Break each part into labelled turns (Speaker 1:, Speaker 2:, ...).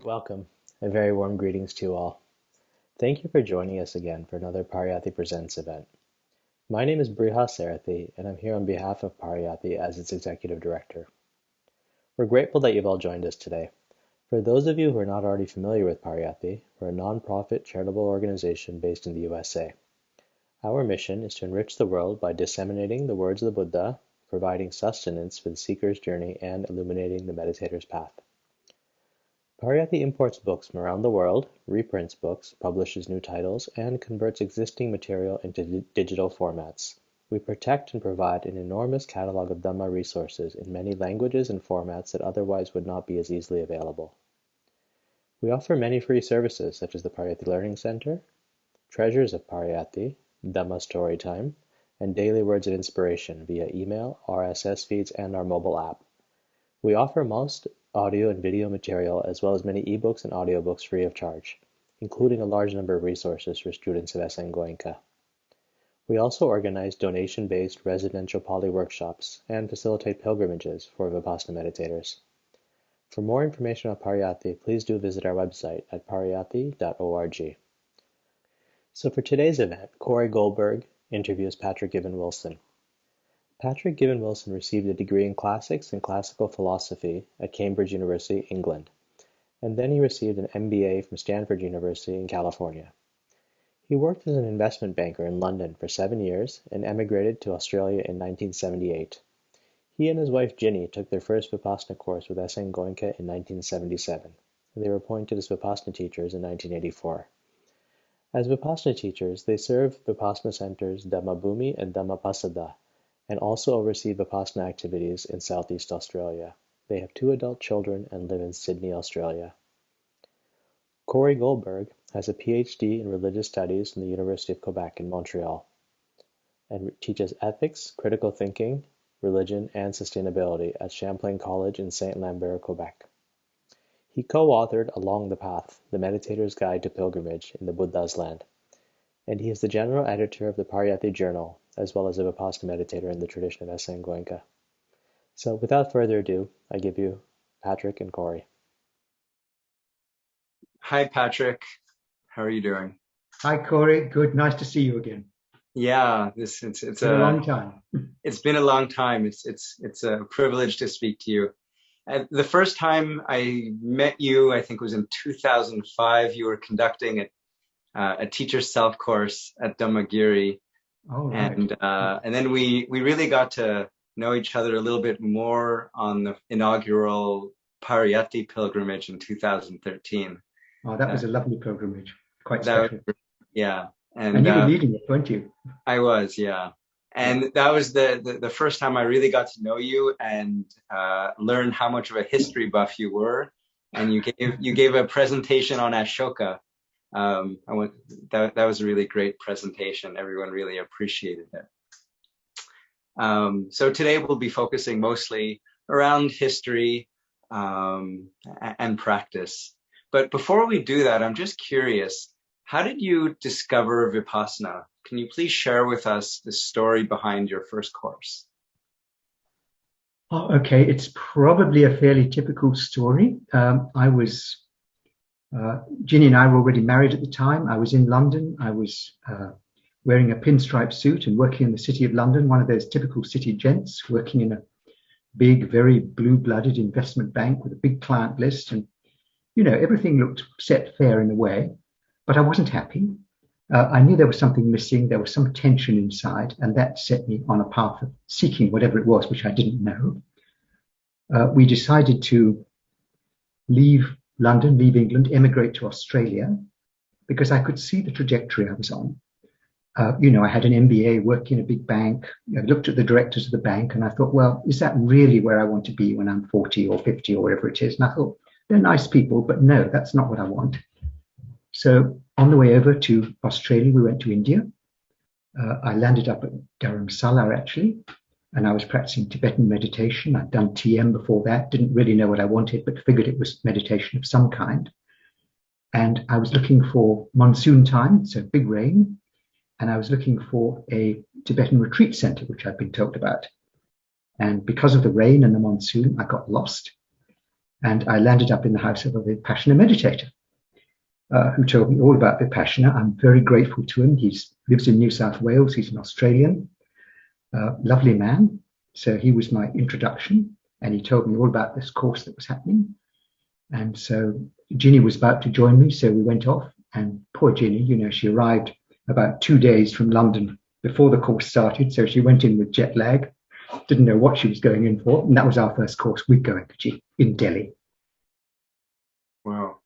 Speaker 1: Welcome, and very warm greetings to you all. Thank you for joining us again for another Pariyatti Presents event. My name is Briha Sarathi, and I'm here on behalf of Pariyatti as its Executive Director. We're grateful that you've all joined us today. For those of you who are not already familiar with Pariyatti, we're a nonprofit charitable organization based in the USA. Our mission is to enrich the world by disseminating the words of the Buddha, providing sustenance for the seeker's journey, and illuminating the meditator's path. Pariyatti imports books from around the world, reprints books, publishes new titles, and converts existing material into digital formats. We protect and provide an enormous catalog of Dhamma resources in many languages and formats that otherwise would not be as easily available. We offer many free services such as the Pariyatti Learning Center, Treasures of Pariyatti, Dhamma Storytime, and Daily Words of Inspiration via email, RSS feeds, and our mobile app. We offer most audio and video material as well as many eBooks and audiobooks free of charge, including a large number of resources for students of SN Goenka. We also organize donation-based residential Pali workshops and facilitate pilgrimages for Vipassana meditators. For more information on Pariyatti, please do visit our website at pariyatti.org. So for today's event, Kory Goldberg interviews Patrick Gibbon Wilson. Patrick Gibbon Wilson received a degree in Classics and Classical Philosophy at Cambridge University, England, and then he received an MBA from Stanford University in California. He worked as an investment banker in London for 7 years and emigrated to Australia in 1978. He and his wife Ginny took their first Vipassana course with SN Goenka in 1977, and they were appointed as Vipassana teachers in 1984. As Vipassana teachers, they serve Vipassana centers Dhammabhumi and Dhammapasada, and also oversee Vipassana activities in Southeast Australia. They have 2 adult children and live in Sydney, Australia. Kory Goldberg has a PhD in Religious Studies from the University of Quebec in Montreal, and teaches ethics, critical thinking, religion, and sustainability at Champlain College in Saint-Lambert, Quebec. He co-authored Along the Path, The Meditator's Guide to Pilgrimage in the Buddha's Land, and he is the general editor of the Pariyatti Journal, as well as a Vipassana meditator in the tradition of SN Goenka. So without further ado, I give you Patrick and Kory.
Speaker 2: Hi, Patrick. How are you doing?
Speaker 3: Hi, Kory. Good. Nice to see you again.
Speaker 2: Yeah, it's
Speaker 3: been a long time.
Speaker 2: It's been a long time. It's a privilege to speak to you. The first time I met you, I think, was in 2005. You were conducting a teacher's self course at Décary.
Speaker 3: Oh, right.
Speaker 2: And then we really got to know each other a little bit more on the inaugural Pariyatti pilgrimage in 2013.
Speaker 3: Oh, that was a lovely pilgrimage. Quite special.
Speaker 2: Yeah.
Speaker 3: And you were leading it, weren't you?
Speaker 2: I was, yeah. And that was the first time I really got to know you and learn how much of a history buff you were. And you gave a presentation on Ashoka. That was a really great presentation. Everyone really appreciated it. So today we'll be focusing mostly around history and practice. But before we do that, I'm just curious, how did you discover Vipassana? Can you please share with us the story behind your first course?
Speaker 3: Oh, okay. It's probably a fairly typical story. Ginny and I were already married at the time. I was in London. I was wearing a pinstripe suit and working in the city of London, one of those typical city gents, working in a big, very blue-blooded investment bank with a big client list. And, everything looked set fair in a way, but I wasn't happy. I knew there was something missing. There was some tension inside, and that set me on a path of seeking whatever it was, which I didn't know. We decided to leave London, leave England, emigrate to Australia, because I could see the trajectory I was on. I had an MBA, working in a big bank. I looked at the directors of the bank and I thought, well, is that really where I want to be when I'm 40 or 50 or whatever it is? And I thought, they're nice people, but no, that's not what I want. So on the way over to Australia, we went to India. I landed up at Dharamsala, actually, and I was practicing Tibetan meditation. I'd done TM before that, didn't really know what I wanted, but figured it was meditation of some kind. And I was looking for monsoon time, so big rain, and I was looking for a Tibetan retreat center, which I'd been told about. And because of the rain and the monsoon, I got lost. And I landed up in the house of a Vipassana meditator who told me all about Vipassana. I'm very grateful to him. He lives in New South Wales. He's an Australian, lovely man. So he was my introduction, and he told me all about this course that was happening. And so Ginny was about to join me, so we went off. And poor Ginny, she arrived about 2 days from London before the course started. So she went in with jet lag, didn't know what she was going in for. And that was our first course with Goenkaji in Delhi.
Speaker 2: Wow.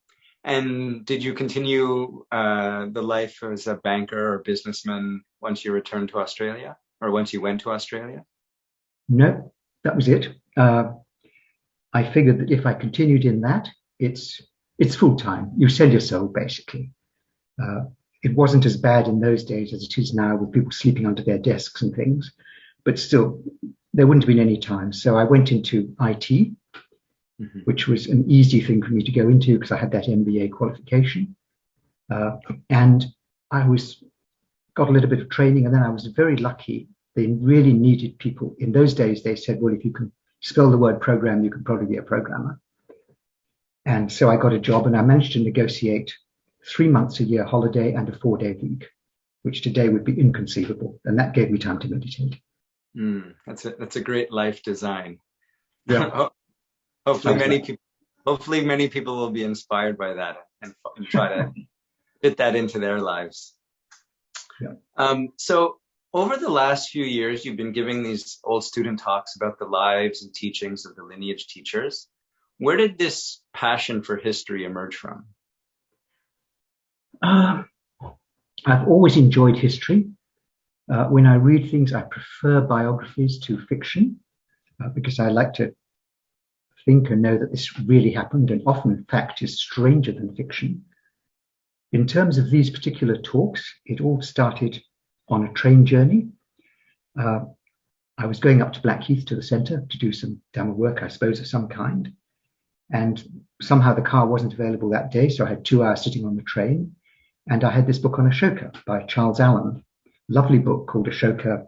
Speaker 2: And did you continue the life as a banker or businessman once you returned to Australia, or once you went to Australia?
Speaker 3: No, that was it. I figured that if I continued in that, it's full time. You sell your soul, basically. It wasn't as bad in those days as it is now, with people sleeping under their desks and things. But still, there wouldn't have been any time. So I went into IT, which was an easy thing for me to go into because I had that MBA qualification. And I got a little bit of training, and then I was very lucky. They really needed people. In those days, they said, well, if you can spell the word program, you can probably be a programmer. And so I got a job, and I managed to negotiate 3 months a year holiday and a 4-day week, which today would be inconceivable. And that gave me time to meditate.
Speaker 2: That's a great life design.
Speaker 3: Yeah.
Speaker 2: Hopefully many people will be inspired by that and try to fit that into their lives.
Speaker 3: Yeah.
Speaker 2: So over the last few years, you've been giving these old student talks about the lives and teachings of the lineage teachers. Where did this passion for history emerge from?
Speaker 3: I've always enjoyed history. When I read things, I prefer biographies to fiction because I like to think and know that this really happened, and often fact is stranger than fiction. In terms of these particular talks, it all started on a train journey. I was going up to Blackheath to the centre to do some Dhamma work, I suppose, of some kind. And somehow the car wasn't available that day, so I had 2 hours sitting on the train. And I had this book on Ashoka by Charles Allen, lovely book called Ashoka,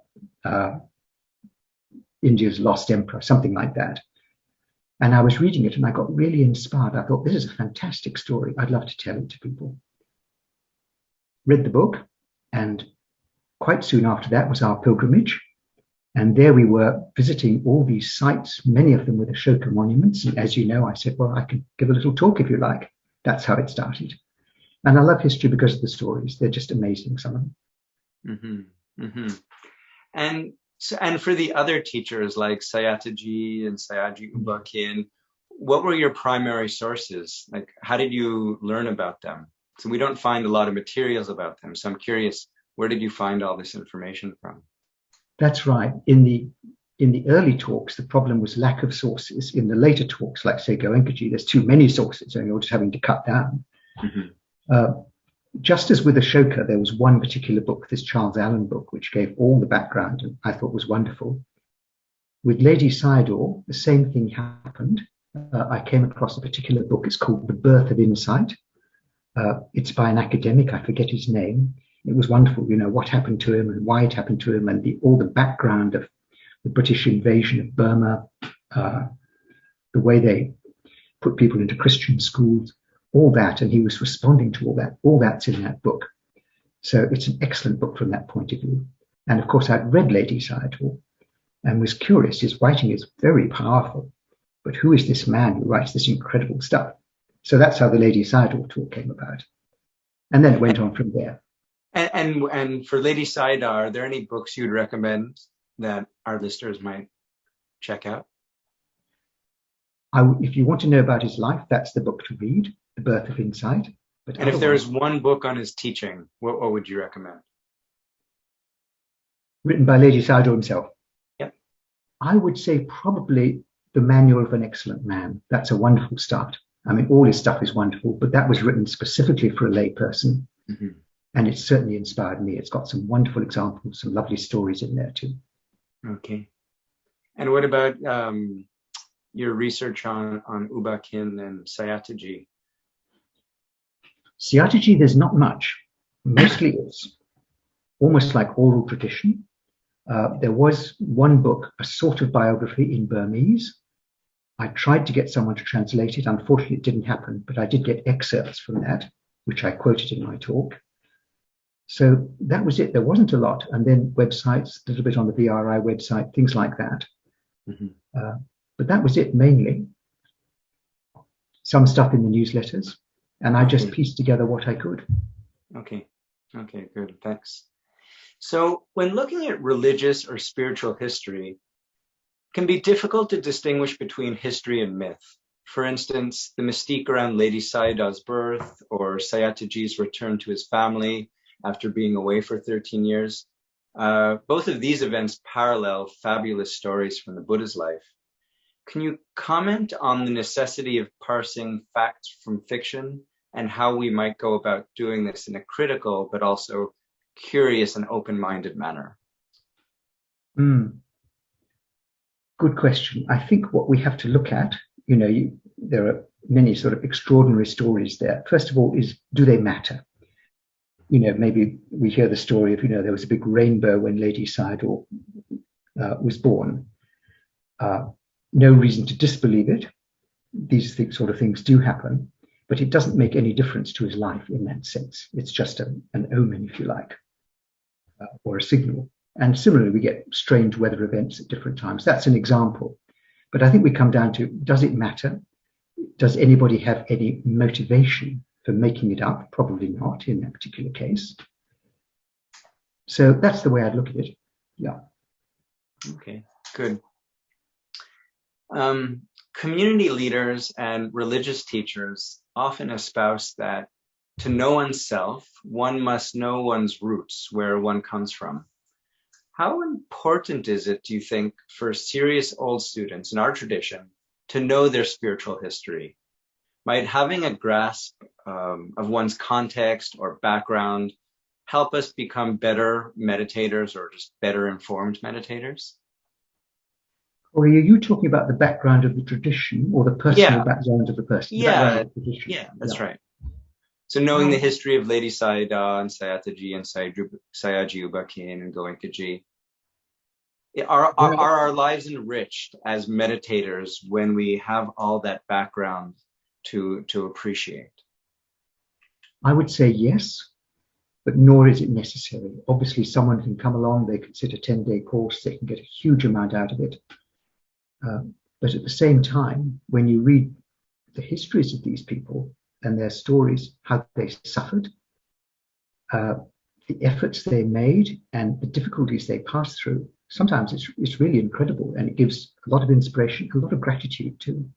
Speaker 3: India's Lost Emperor, something like that. And I was reading it and I got really inspired. I thought, this is a fantastic story. I'd love to tell it to people. Read the book, and quite soon after that was our pilgrimage. And there we were visiting all these sites, many of them with Ashoka monuments. And as you know, I said, well, I can give a little talk if you like. That's how it started. And I love history because of the stories. They're just amazing, some of them.
Speaker 2: And for the other teachers like Sayataji and Sayaji Ubakin, what were your primary sources? Like, how did you learn about them? So we don't find a lot of materials about them. So I'm curious, where did you find all this information from?
Speaker 3: That's right. In the early talks, the problem was lack of sources. In the later talks, like say Goenkaji, there's too many sources, and you're just having to cut down. Just as with Ashoka, there was one particular book, this Charles Allen book, which gave all the background and I thought was wonderful. With Lady Sayadaw, the same thing happened. I came across a particular book. It's called The Birth of Insight. It's by an academic. I forget his name. It was wonderful, what happened to him and why it happened to him, and all the background of the British invasion of Burma, the way they put people into Christian schools, all that, and he was responding to all that. All that's in that book. So it's an excellent book from that point of view. And of course, I'd read Lady Sayadaw and was curious. His writing is very powerful. But who is this man who writes this incredible stuff? So that's how the Lady Sayadaw talk came about. And then it went on from there.
Speaker 2: And for Lady Sayadaw, are there any books you'd recommend that our listeners might check out?
Speaker 3: If you want to know about his life, that's the book to read, The Birth of Insight.
Speaker 2: And if there is one book on his teaching, what would you recommend?
Speaker 3: Written by Lady Sayadaw himself.
Speaker 2: Yep.
Speaker 3: I would say probably The Manual of an Excellent Man. That's a wonderful start. I mean, all his stuff is wonderful, but that was written specifically for a lay person. And it certainly inspired me. It's got some wonderful examples, some lovely stories in there too.
Speaker 2: Okay. And what about your research on Ubakin and Sayataji?
Speaker 3: Sayataji, there's not much. Mostly it's almost like oral tradition. There was one book, a sort of biography in Burmese, I tried to get someone to translate it. Unfortunately, it didn't happen, but I did get excerpts from that, which I quoted in my talk. So that was it. There wasn't a lot. And then websites, a little bit on the VRI website, things like that. But that was it mainly. Some stuff in the newsletters. And I just pieced together what I could.
Speaker 2: Okay, good. Thanks. So when looking at religious or spiritual history, it can be difficult to distinguish between history and myth. For instance, the mystique around Lady Sayadaw's birth or Sayadaji's return to his family after being away for 13 years. Both of these events parallel fabulous stories from the Buddha's life. Can you comment on the necessity of parsing facts from fiction and how we might go about doing this in a critical but also curious and open-minded manner?
Speaker 3: Good question. I think what we have to look at, there are many sort of extraordinary stories there. First of all, is do they matter? Maybe we hear the story of, there was a big rainbow when Lady Sayadaw was born. No reason to disbelieve it. These sort of things do happen, but it doesn't make any difference to his life in that sense. It's just an omen, if you like, or a signal. And similarly, we get strange weather events at different times. That's an example. But I think we come down to, does it matter? Does anybody have any motivation for making it up? Probably not in that particular case. So that's the way I'd look at it. Yeah.
Speaker 2: Okay, good. Community leaders and religious teachers often espouse that to know oneself, one must know one's roots, where one comes from. How important is it, do you think, for serious old students in our tradition to know their spiritual history? Might having a grasp of one's context or background help us become better meditators or just better informed meditators?
Speaker 3: Or are you talking about the background of the tradition or the personal background of the person?
Speaker 2: Yeah, that's right. So knowing the history of Lady Sayadaw and Sayadaji and Sayaji Ubakin and Goenkaji, are our lives enriched as meditators when we have all that background to appreciate?
Speaker 3: I would say yes, but nor is it necessary. Obviously, someone can come along, they can sit a 10-day course, they can get a huge amount out of it. But at the same time, when you read the histories of these people and their stories, how they suffered, the efforts they made and the difficulties they passed through, sometimes it's really incredible, and it gives a lot of inspiration, a lot of gratitude too.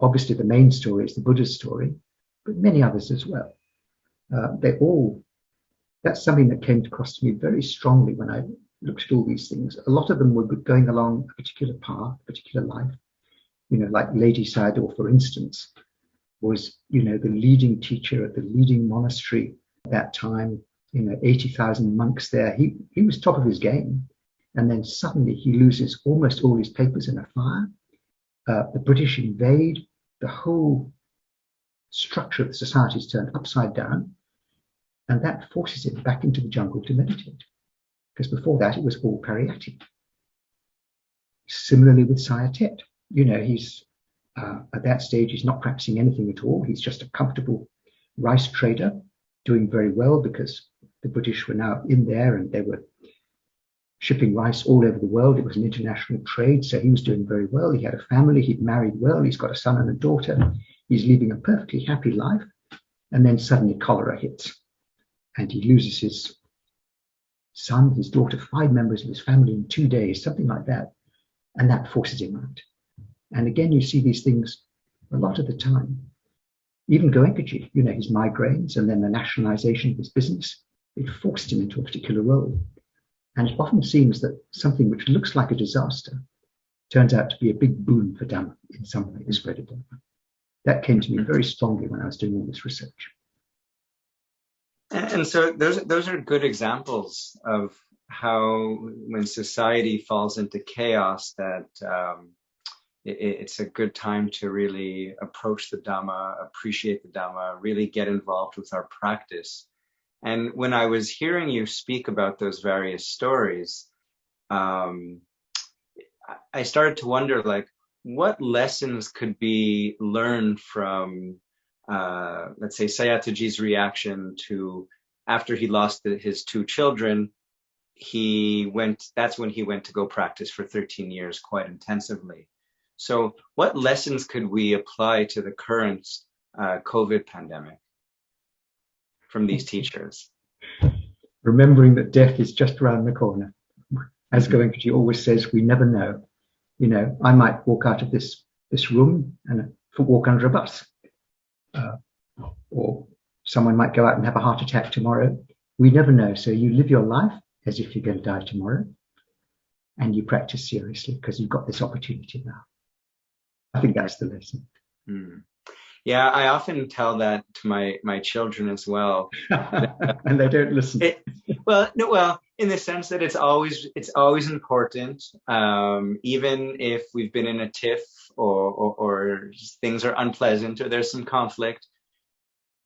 Speaker 3: Obviously, the main story is the Buddha's story, but many others as well. That's something that came across to me very strongly when I looked at all these things. A lot of them were going along a particular path, a particular life. Like Lady Sayadaw, for instance, was, the leading teacher at the leading monastery at that time, 80,000 monks there. He was top of his game. And then suddenly he loses almost all his papers in a fire. The British invade. The whole structure of the society is turned upside down. And that forces him back into the jungle to meditate. Because before that, it was all Pariyatti. Similarly with Sayatet, he's at that stage, he's not practicing anything at all. He's just a comfortable rice trader, doing very well because the British were now in there and they were shipping rice all over the world. It was an international trade, so he was doing very well. He had a family, he'd married well, he's got a son and a daughter. He's living a perfectly happy life. And then suddenly cholera hits and he loses his son, his daughter, 5 members of his family in 2 days, something like that. And that forces him out. And again, you see these things a lot of the time. Even Goenkaji, his migraines and then the nationalization of his business, it forced him into a particular role. And it often seems that something which looks like a disaster turns out to be a big boon for Dhamma in some way, the spread of Dhamma. That came to me very strongly when I was doing all this research.
Speaker 2: And so those are good examples of how when society falls into chaos, that it's a good time to really approach the Dhamma, appreciate the Dhamma, really get involved with our practice. And when I was hearing you speak about those various stories, I started to wonder, what lessons could be learned from, let's say, Sayataji's reaction to after he lost his two children? That's when he went to go practice for 13 years quite intensively. So what lessons could we apply to the current COVID pandemic from these teachers?
Speaker 3: Remembering that death is just around the corner. As Goenkaji always says, we never know. You know, I might walk out of this room and walk under a bus. Or someone might go out and have a heart attack tomorrow. We never know. So you live your life as if you're going to die tomorrow, and you practice seriously because you've got this opportunity now. I think that's the lesson.
Speaker 2: Yeah, I often tell that to my children as well.
Speaker 3: And they don't listen.
Speaker 2: Well, in the sense that it's always important, even if we've been in a tiff or things are unpleasant or there's some conflict.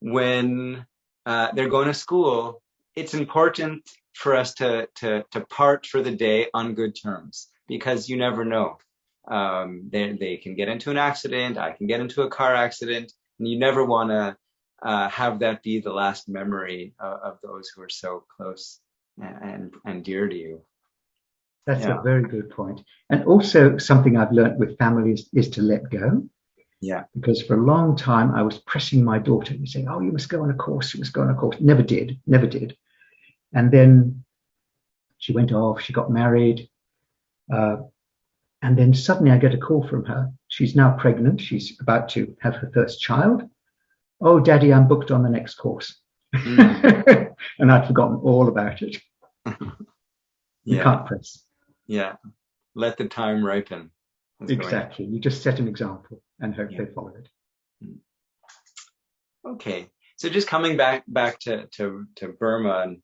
Speaker 2: When they're going to school, it's important for us to part for the day on good terms, because you never know. They can get into an accident. I can get into a car accident, and you never want to have that be the last memory of those who are so close and dear to you.
Speaker 3: That's a very good point. And also something I've learned with families is to let go.
Speaker 2: Yeah.
Speaker 3: Because for a long time I was pressing my daughter and saying, "Oh, you must go on a course. You must go on a course." Never did. And then she went off. She got married. And then suddenly I get a call from her. She's now pregnant. She's about to have her first child. "Oh, Daddy, I'm booked on the next course." And I'd forgotten all about it. You can't press.
Speaker 2: Yeah. Let the time ripen.
Speaker 3: Exactly. You just set an example and hope they follow it.
Speaker 2: Okay. So just coming back to Burma, and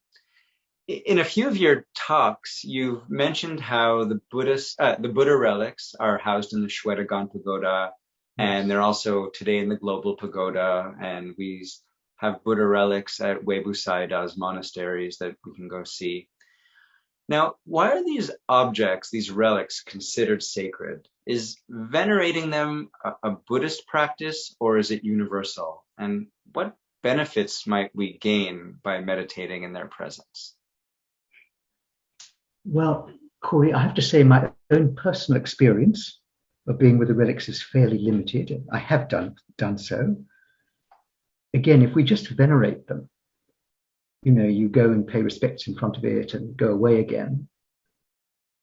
Speaker 2: in a few of your talks, you've mentioned how the Buddha relics are housed in the Shwedagon Pagoda, and they're also today in the Global Pagoda, and we have Buddha relics at Webu Sayadaw's monasteries that we can go see. Now, why are these objects, these relics, considered sacred? Is venerating them a Buddhist practice, or is it universal? And what benefits might we gain by meditating in their presence?
Speaker 3: Well, Kory, I have to say my own personal experience of being with the relics is fairly limited. I have done so. Again, if we just venerate them, you know, you go and pay respects in front of it and go away again,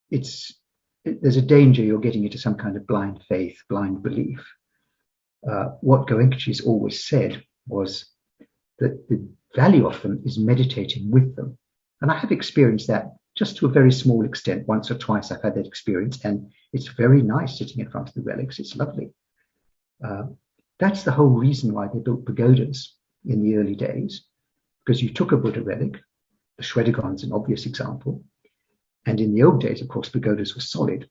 Speaker 3: there's a danger you're getting into some kind of blind faith, blind belief. What Goenkaji's always said was that the value of them is meditating with them. And I have experienced that just to a very small extent. Once or twice I've had that experience, and it's very nice sitting in front of the relics. It's lovely. That's the whole reason why they built pagodas in the early days, because you took a Buddha relic, the Shwedagon's an obvious example, and in the old days, of course, pagodas were solid,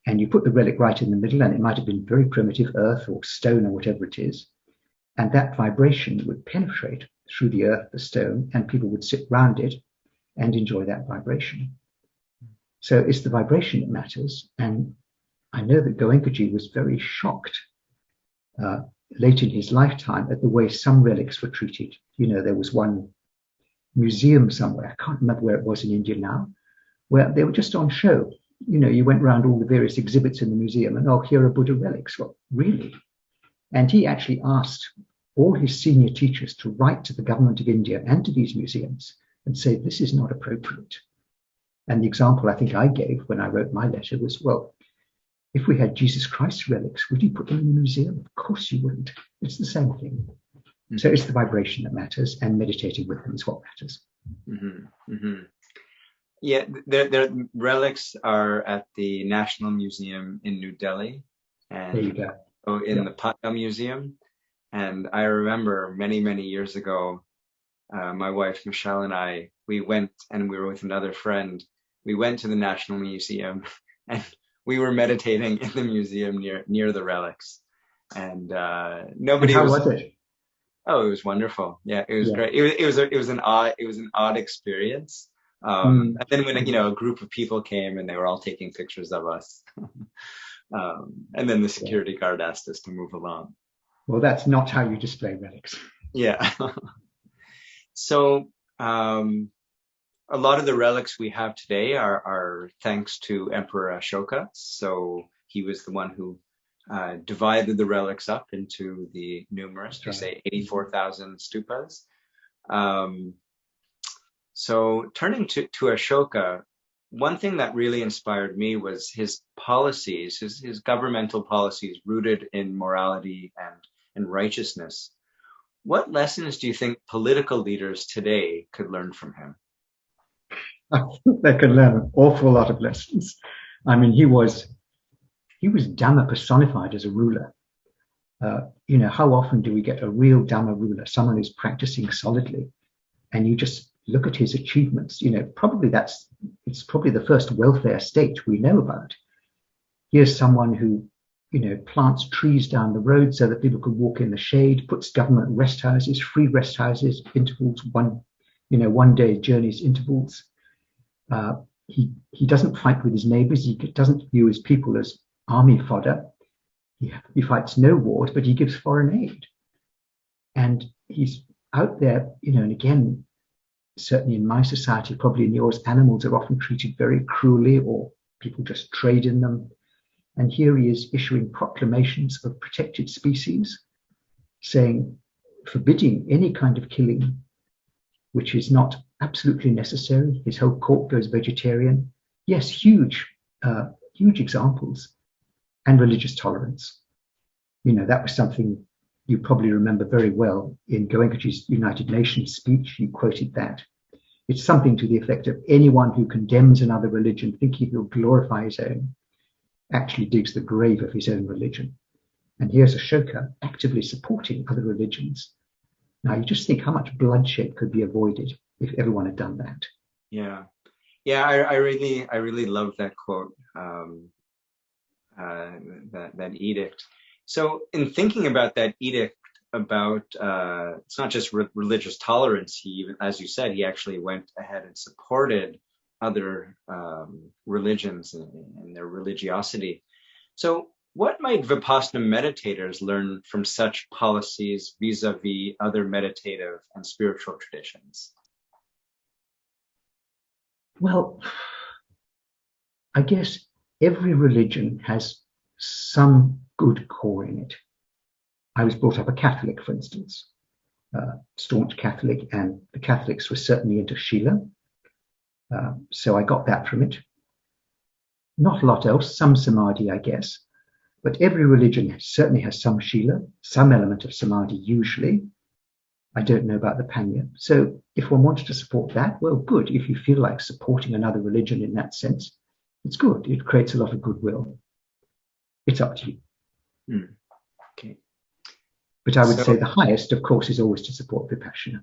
Speaker 3: and you put the relic right in the middle, and it might have been very primitive earth or stone or whatever it is, and that vibration would penetrate through the earth, the stone, and people would sit round it and enjoy that vibration. So it's the vibration that matters, and I know that Goenkaji was very shocked late in his lifetime at the way some relics were treated. You know, there was one museum somewhere, I can't remember where it was in India now, where they were just on show. You know, you went around all the various exhibits in the museum and, "Oh, here are Buddha relics." Well, really? And he actually asked all his senior teachers to write to the government of India and to these museums and say, "This is not appropriate." And the example I think I gave when I wrote my letter was, well, if we had Jesus Christ's relics, would you put them in the museum? Of course you wouldn't. It's the same thing. Mm-hmm. So it's the vibration that matters, and meditating with them is what matters.
Speaker 2: Mm-hmm. Mm-hmm. Yeah, their relics are at the National Museum in New Delhi, and
Speaker 3: there you go.
Speaker 2: In the Patna Museum. And I remember many, many years ago, my wife Michelle and I, we went, and we were with another friend. We went to the National Museum, and we were meditating in the museum near the relics. And nobody.
Speaker 3: And how was it?
Speaker 2: Oh, it was wonderful. Yeah, it was great. It was an odd experience. And then when a group of people came and they were all taking pictures of us. And then the security guard asked us to move along.
Speaker 3: Well, that's not how you display relics.
Speaker 2: Yeah. So a lot of the relics we have today are thanks to Emperor Ashoka. So he was the one who divided the relics up into the numerous, you say 84,000 stupas. So turning to Ashoka, one thing that really inspired me was his policies, his governmental policies rooted in morality and righteousness. What lessons do you think political leaders today could learn from him?
Speaker 3: I think they can learn an awful lot of lessons. I mean, he was Dhamma personified as a ruler. How often do we get a real Dhamma ruler, someone who's practicing solidly, and you just look at his achievements? It's probably the first welfare state we know about. Here's someone who, plants trees down the road so that people can walk in the shade, puts government rest houses, free rest houses, intervals, one day journeys intervals. He doesn't fight with his neighbors. He doesn't view his people as army fodder. He fights no wars, but he gives foreign aid. And he's out there, and again, certainly in my society, probably in yours, animals are often treated very cruelly, or people just trade in them. And here he is issuing proclamations of protected species, forbidding any kind of killing, which is not absolutely necessary. His whole court goes vegetarian. Yes, huge examples. And religious tolerance. That was something you probably remember very well in Goenkaji's United Nations speech. You quoted that. It's something to the effect of anyone who condemns another religion thinking he'll glorify his own actually digs the grave of his own religion. And here's Ashoka actively supporting other religions. Now you just think how much bloodshed could be avoided if everyone had done that.
Speaker 2: Yeah. I really love that quote. That edict. So in thinking about that edict about it's not just religious tolerance, he, as you said, he actually went ahead and supported other religions and their religiosity. So what might Vipassana meditators learn from such policies vis-a-vis other meditative and spiritual traditions?
Speaker 3: Well, I guess every religion has some good core in it. I was brought up a Catholic, for instance, staunch Catholic, and the Catholics were certainly into Shila. So I got that from it. Not a lot else, some Samadhi, I guess. But every religion certainly has some Shila, some element of Samadhi usually. I don't know about the Panya. So if one wants to support that, well, good. If you feel like supporting another religion in that sense, it's good. It creates a lot of goodwill. It's up to you.
Speaker 2: Okay.
Speaker 3: But I would say the highest, of course, is always to support Vipassana,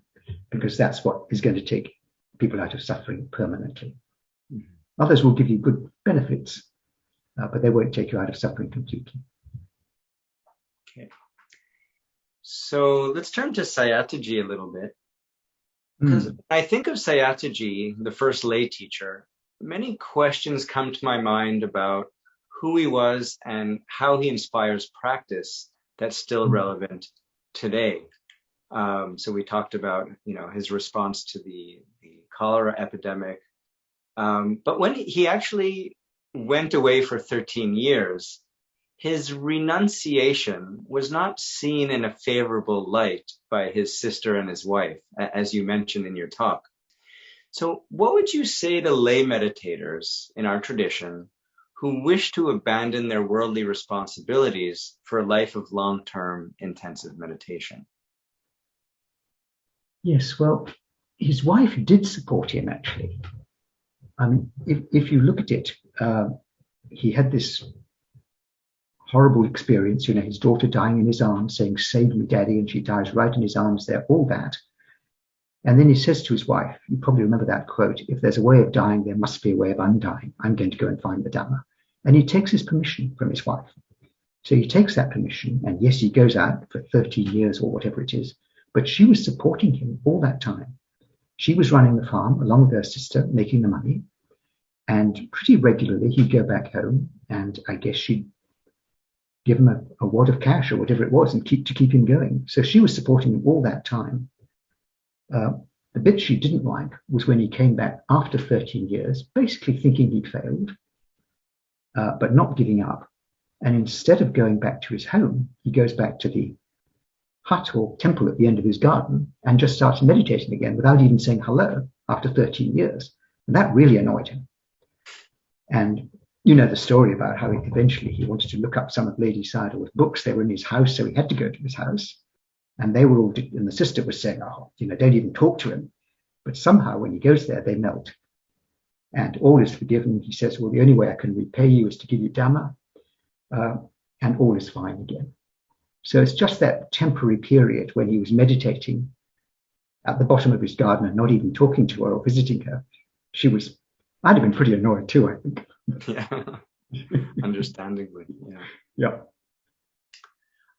Speaker 3: because that's what is going to take people out of suffering permanently. Others will give you good benefits, but they won't take you out of suffering completely.
Speaker 2: Okay. So let's turn to Sayataji a little bit. Because I think of Sayataji, the first lay teacher, many questions come to my mind about who he was and how he inspires practice that's still relevant today. So we talked about, his response to the cholera epidemic. But when he actually went away for 13 years, his renunciation was not seen in a favorable light by his sister and his wife, as you mentioned in your talk. So what would you say to lay meditators in our tradition who wish to abandon their worldly responsibilities for a life of long-term intensive meditation?
Speaker 3: Yes, well, his wife did support him, actually. I mean, if you look at it, he had this horrible experience, his daughter dying in his arms, saying, "Save me, Daddy," and she dies right in his arms there, all that. And then he says to his wife, you probably remember that quote, "If there's a way of dying, there must be a way of undying. I'm going to go and find the Dhamma." And he takes his permission from his wife. So he takes that permission, and yes, he goes out for 13 years or whatever it is, but she was supporting him all that time. She was running the farm along with her sister, making the money, and pretty regularly he'd go back home, and I guess she'd give him a wad of cash or whatever it was and keep him going. So she was supporting him all that time. The bit she didn't like was when he came back after 13 years, basically thinking he'd failed, but not giving up. And instead of going back to his home, he goes back to the hut or temple at the end of his garden and just starts meditating again without even saying hello after 13 years. And that really annoyed him. And you know the story about how eventually he wanted to look up some of Lady Sayadaw's books. They were in his house, so he had to go to his house. And they were all, and the sister was saying, oh, don't even talk to him. But somehow when he goes there, they melt. And all is forgiven. He says, well, the only way I can repay you is to give you Dhamma. And all is fine again. So it's just that temporary period when he was meditating at the bottom of his garden and not even talking to her or visiting her. I'd have been pretty annoyed too, I think.
Speaker 2: Yeah, understandably.
Speaker 3: Yeah.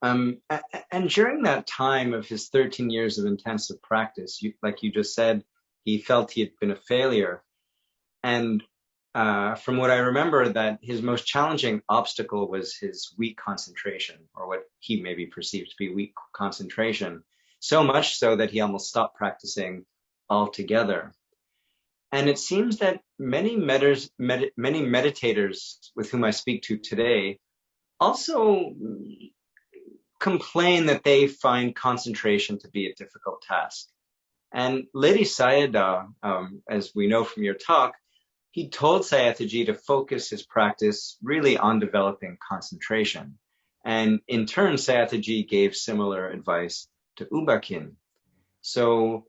Speaker 2: And during that time of his 13 years of intensive practice, like you just said, he felt he had been a failure. And from what I remember, that his most challenging obstacle was his weak concentration, or what he maybe perceived to be weak concentration, so much so that he almost stopped practicing altogether. And it seems that many meditators with whom I speak to today also complain that they find concentration to be a difficult task. And Lady Sayadaw, as we know from your talk, he told Sayadaw to focus his practice really on developing concentration. And in turn, Sayadaw gave similar advice to U Ba Khin. So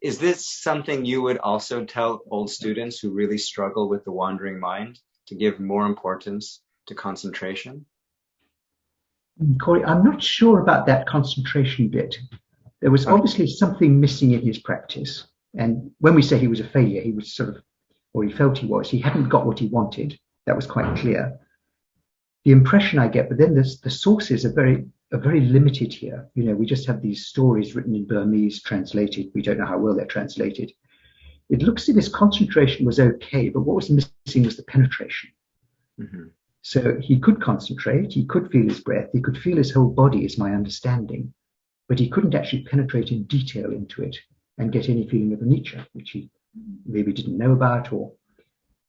Speaker 2: is this something you would also tell old students who really struggle with the wandering mind, to give more importance to concentration?
Speaker 3: Kory, I'm not sure about that concentration bit. There was obviously something missing in his practice. And when we say he was a failure, he was or he felt he hadn't got what he wanted. That was quite clear. The impression I get, but then the sources are very limited here. We just have these stories written in Burmese, translated. We don't know how well they're translated. It looks as if his concentration was okay, but what was missing was the penetration.
Speaker 2: Mm-hmm.
Speaker 3: So he could concentrate, he could feel his breath, he could feel his whole body, is my understanding, but he couldn't actually penetrate in detail into it and get any feeling of anicca, which he maybe didn't know about or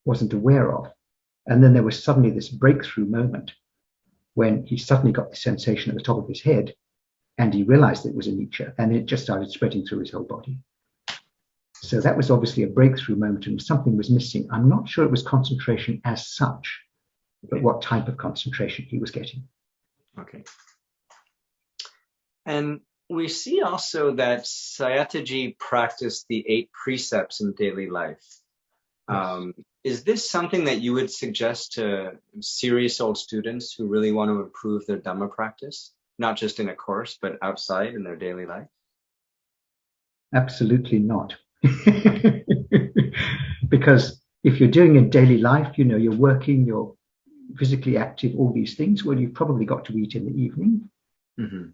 Speaker 3: wasn't aware of. And then there was suddenly this breakthrough moment when he suddenly got the sensation at the top of his head and he realized it was anicca, and it just started spreading through his whole body. So that was obviously a breakthrough moment and something was missing. I'm not sure it was concentration as such, but what type of concentration he was getting.
Speaker 2: Okay. And we see also that Sayadaw practiced the 8 precepts in daily life.
Speaker 3: Yes.
Speaker 2: Is this something that you would suggest to serious old students who really want to improve their Dhamma practice, not just in a course, but outside in their daily life?
Speaker 3: Absolutely not. Because if you're doing a daily life, you're working, you're physically active, all these things, well, you've probably got to eat in the evening.
Speaker 2: Mm-hmm.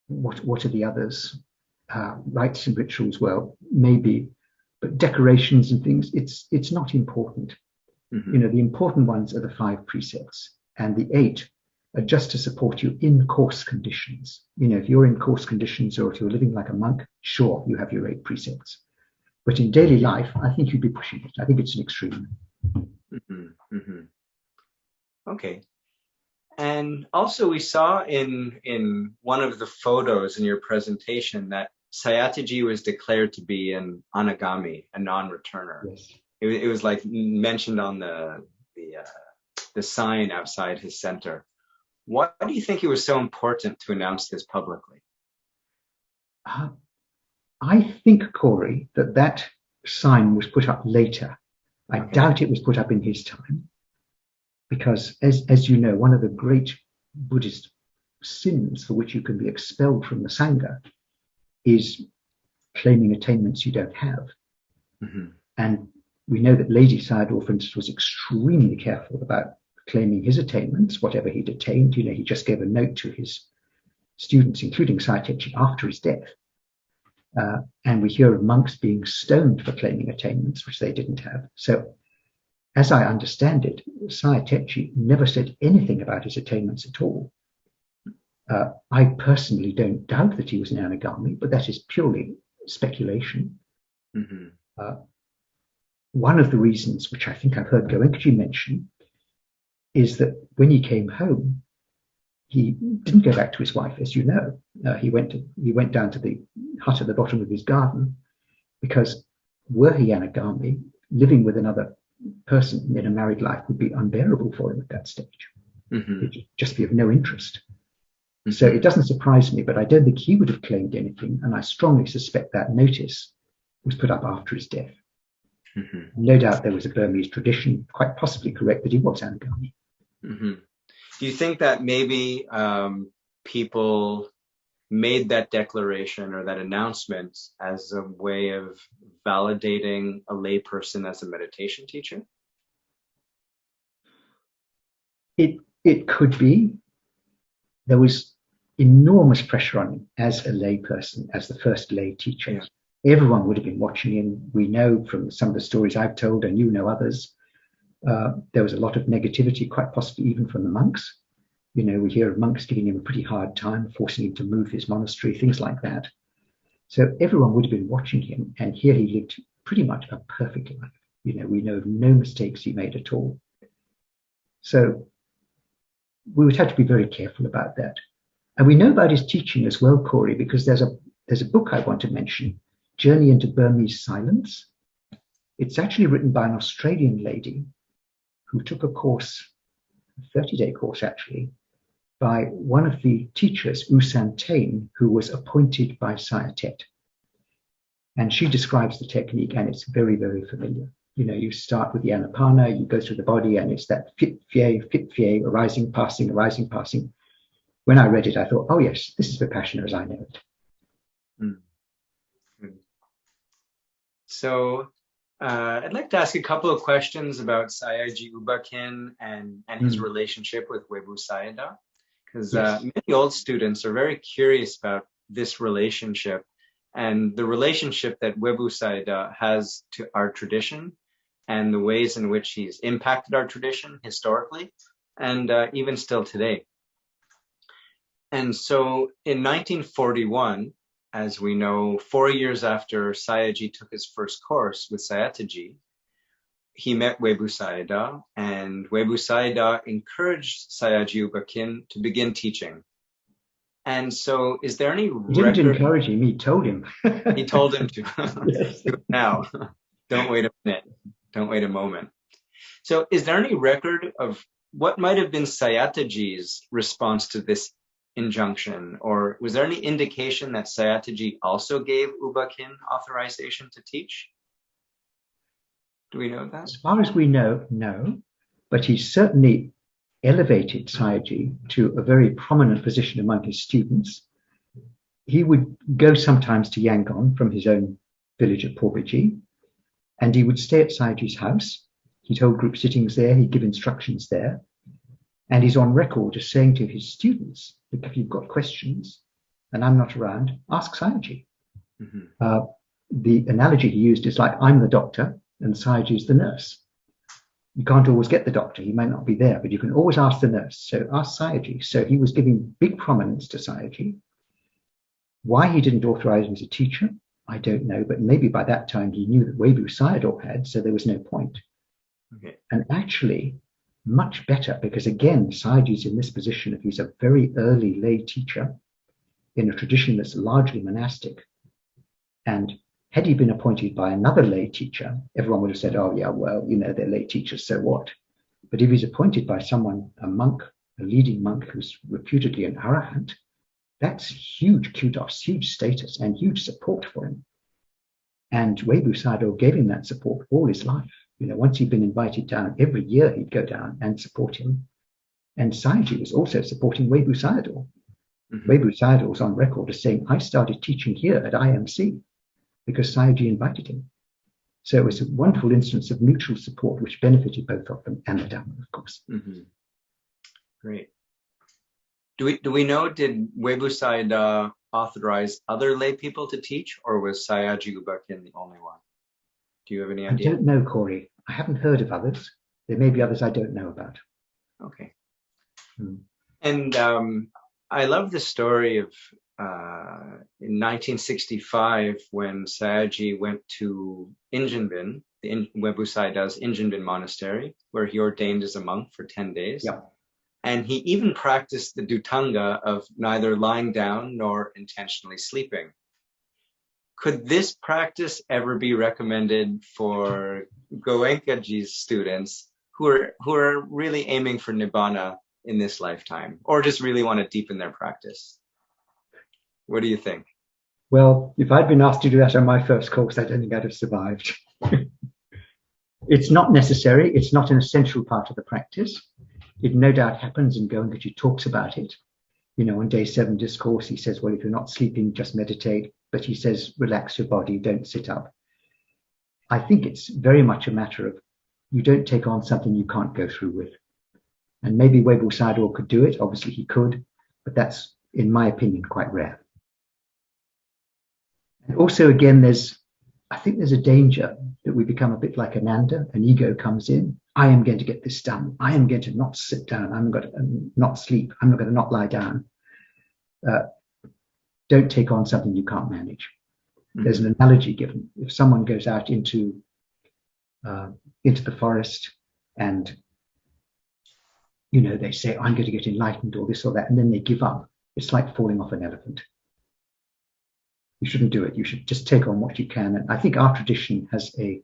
Speaker 3: What are the others? Rites and rituals, well, maybe, but decorations and things, it's not important.
Speaker 2: Mm-hmm.
Speaker 3: The important ones are the 5 precepts, and the 8 are just to support you in course conditions. If you're in course conditions or if you're living like a monk, sure, you have your 8 precepts. But in daily life, I think you'd be pushing it. I think it's an extreme.
Speaker 2: Mm-hmm. Mm-hmm. Okay. And also we saw in one of the photos in your presentation that Sayadaw was declared to be an anagami, a non-returner.
Speaker 3: Yes.
Speaker 2: It was like mentioned on the sign outside his center. Why do you think it was so important to announce this publicly?
Speaker 3: I think, Kory, that sign was put up later. I doubt it was put up in his time, because as you know, one of the great Buddhist sins for which you can be expelled from the Sangha is claiming attainments you don't have.
Speaker 2: Mm-hmm.
Speaker 3: And we know that Lady Sayadaw, for instance, was extremely careful about claiming his attainments, whatever he'd attained. He just gave a note to his students, including Sayadaw, after his death. And we hear of monks being stoned for claiming attainments which they didn't have. So as I understand it, Sayadaw never said anything about his attainments at all. I personally don't doubt that he was an anagami, but that is purely speculation. One of the reasons, which I think I've heard Goenkaji mention, is that when he came home, he didn't go back to his wife, as you know. He went down to the hut at the bottom of his garden, because were he anagami, living with another person in a married life would be unbearable for him at that stage. It would just be of no interest. So it doesn't surprise me, but I don't think he would have claimed anything, and I strongly suspect that notice was put up after his death. No doubt there was a Burmese tradition, quite possibly correct, that he was anagami.
Speaker 2: Do you think that maybe people made that declaration or that announcement as a way of validating a layperson as a meditation teacher?
Speaker 3: It could be. There was enormous pressure on him as a layperson, as the first lay teacher. Yeah. Everyone would have been watching him. We know from some of the stories I've told, and you know others, there was a lot of negativity, quite possibly even from the monks. You know, we hear of monks giving him a pretty hard time, forcing him to move his monastery, things like that. So everyone would have been watching him, and here he lived pretty much a perfect life. You know, we know of no mistakes he made at all. So we would have to be very careful about that. And we know about his teaching as well, Kory, because there's a book I want to mention, Journey into Burmese Silence. It's actually written by an Australian lady who took a course, a 30-day course actually, by one of the teachers, U Santain, who was appointed by Sayadaw. And she describes the technique, and it's very, very familiar. You know, you start with the anapana, you go through the body, and it's that fit fie, arising, passing, arising, passing. When I read it, I thought, oh yes, this is Vipassana as I know it.
Speaker 2: So I'd like to ask a couple of questions about Sayadaw U Ba Khin and his relationship with Webu Sayadaw, because many old students are very curious about this relationship and the relationship that Webu Sayadaw has to our tradition and the ways in which he's impacted our tradition historically and even still today. And so in 1941, as we know, 4 years after Sayadaw took his first course with Sayadaw, he met Webu Sayadaw, and Webu Sayadaw encouraged Sayadaw U Ba Khin to begin teaching. And so is there any record?
Speaker 3: He didn't encourage him, he told him.
Speaker 2: He told him to. Yes. Do it now. Don't wait a minute. Don't wait a moment. So is there any record of what might have been Sayadaw's response to this injunction, or was there any indication that Sayadaw also gave U Ba Khin authorization to teach? Do we know that?
Speaker 3: As far as we know, no. But he certainly elevated Sayadaw to a very prominent position among his students. He would go sometimes to Yangon from his own village at Porbiji, and he would stay at Sayadaw's house. He'd hold group sittings there, he'd give instructions there. And he's on record as saying to his students, if you've got questions and I'm not around, ask Sayadaw. The analogy he used is like, I'm the doctor and Sayadaw's the nurse. You can't always get the doctor, he might not be there, but you can always ask the nurse. So ask Sayadaw. So he was giving big prominence to Sayadaw. Why he didn't authorize him as a teacher, I don't know, but maybe by that time he knew that Webu Sayadaw had, so there was no point. Okay. And actually, much better, because again, Sayadaw's in this position of he's a very early lay teacher in a tradition that's largely monastic. And had he been appointed by another lay teacher, everyone would have said, oh yeah, well, you know, they're lay teachers, so what? But if he's appointed by someone, a monk, a leading monk who's reputedly an arahant, that's huge kudos, huge status, and huge support for him. And Webu Sayadaw gave him that support all his life. You know, once he'd been invited down, every year he'd go down and support him. And Sayadaw was also supporting Webu Sayadaw. Webu Sayadaw was on record as saying, I started teaching here at IMC because Sayadaw invited him. So it was a wonderful instance of mutual support, which benefited both of them and the Dhamma, of course.
Speaker 2: Great. Do we know, did Webu Sayadaw authorize other lay people to teach, or was Sayadaw U Ba Khin the only one? Do you have any idea?
Speaker 3: I don't know, Kory. I haven't heard of others. There may be others I don't know about.
Speaker 2: Okay.
Speaker 3: Hmm.
Speaker 2: And I love the story of in 1965 when Sayagyi went to Injinbin, Webu Sayadaw's Injinbin monastery, where he ordained as a monk for 10 days.
Speaker 3: Yeah.
Speaker 2: And he even practiced the Dhutanga of neither lying down nor intentionally sleeping. Could this practice ever be recommended for Goenkaji's students who are really aiming for Nibbana in this lifetime, or just really want to deepen their practice? What do you think?
Speaker 3: Well, if I'd been asked to do that on my first course, I don't think I'd have survived. It's not necessary. It's not an essential part of the practice. It no doubt happens, and Goenkaji talks about it. You know, on day 7 discourse, he says, well, if you're not sleeping, just meditate. But he says, relax your body, don't sit up. I think it's very much a matter of you don't take on something you can't go through with. And maybe Webu Sayadaw could do it. Obviously, he could. But that's, in my opinion, quite rare. And also, again, I think there's a danger that we become a bit like Ananda. An ego comes in. I am going to get this done. I am going to not sit down. I'm going to not sleep. I'm going to not lie down. Don't take on something you can't manage. Mm-hmm. There's an analogy given. If someone goes out into the forest and, you know, they say, I'm going to get enlightened or this or that, and then they give up. It's like falling off an elephant. You shouldn't do it. You should just take on what you can. And I think our tradition has a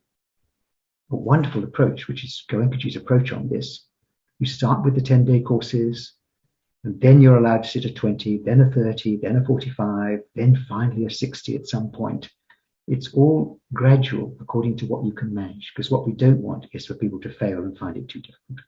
Speaker 3: wonderful approach, which is Goenkaji's approach on this. You start with the 10-day courses, and then you're allowed to sit a 20, then a 30, then a 45, then finally a 60 at some point. It's all gradual according to what you can manage, because what we don't want is for people to fail and find it too difficult.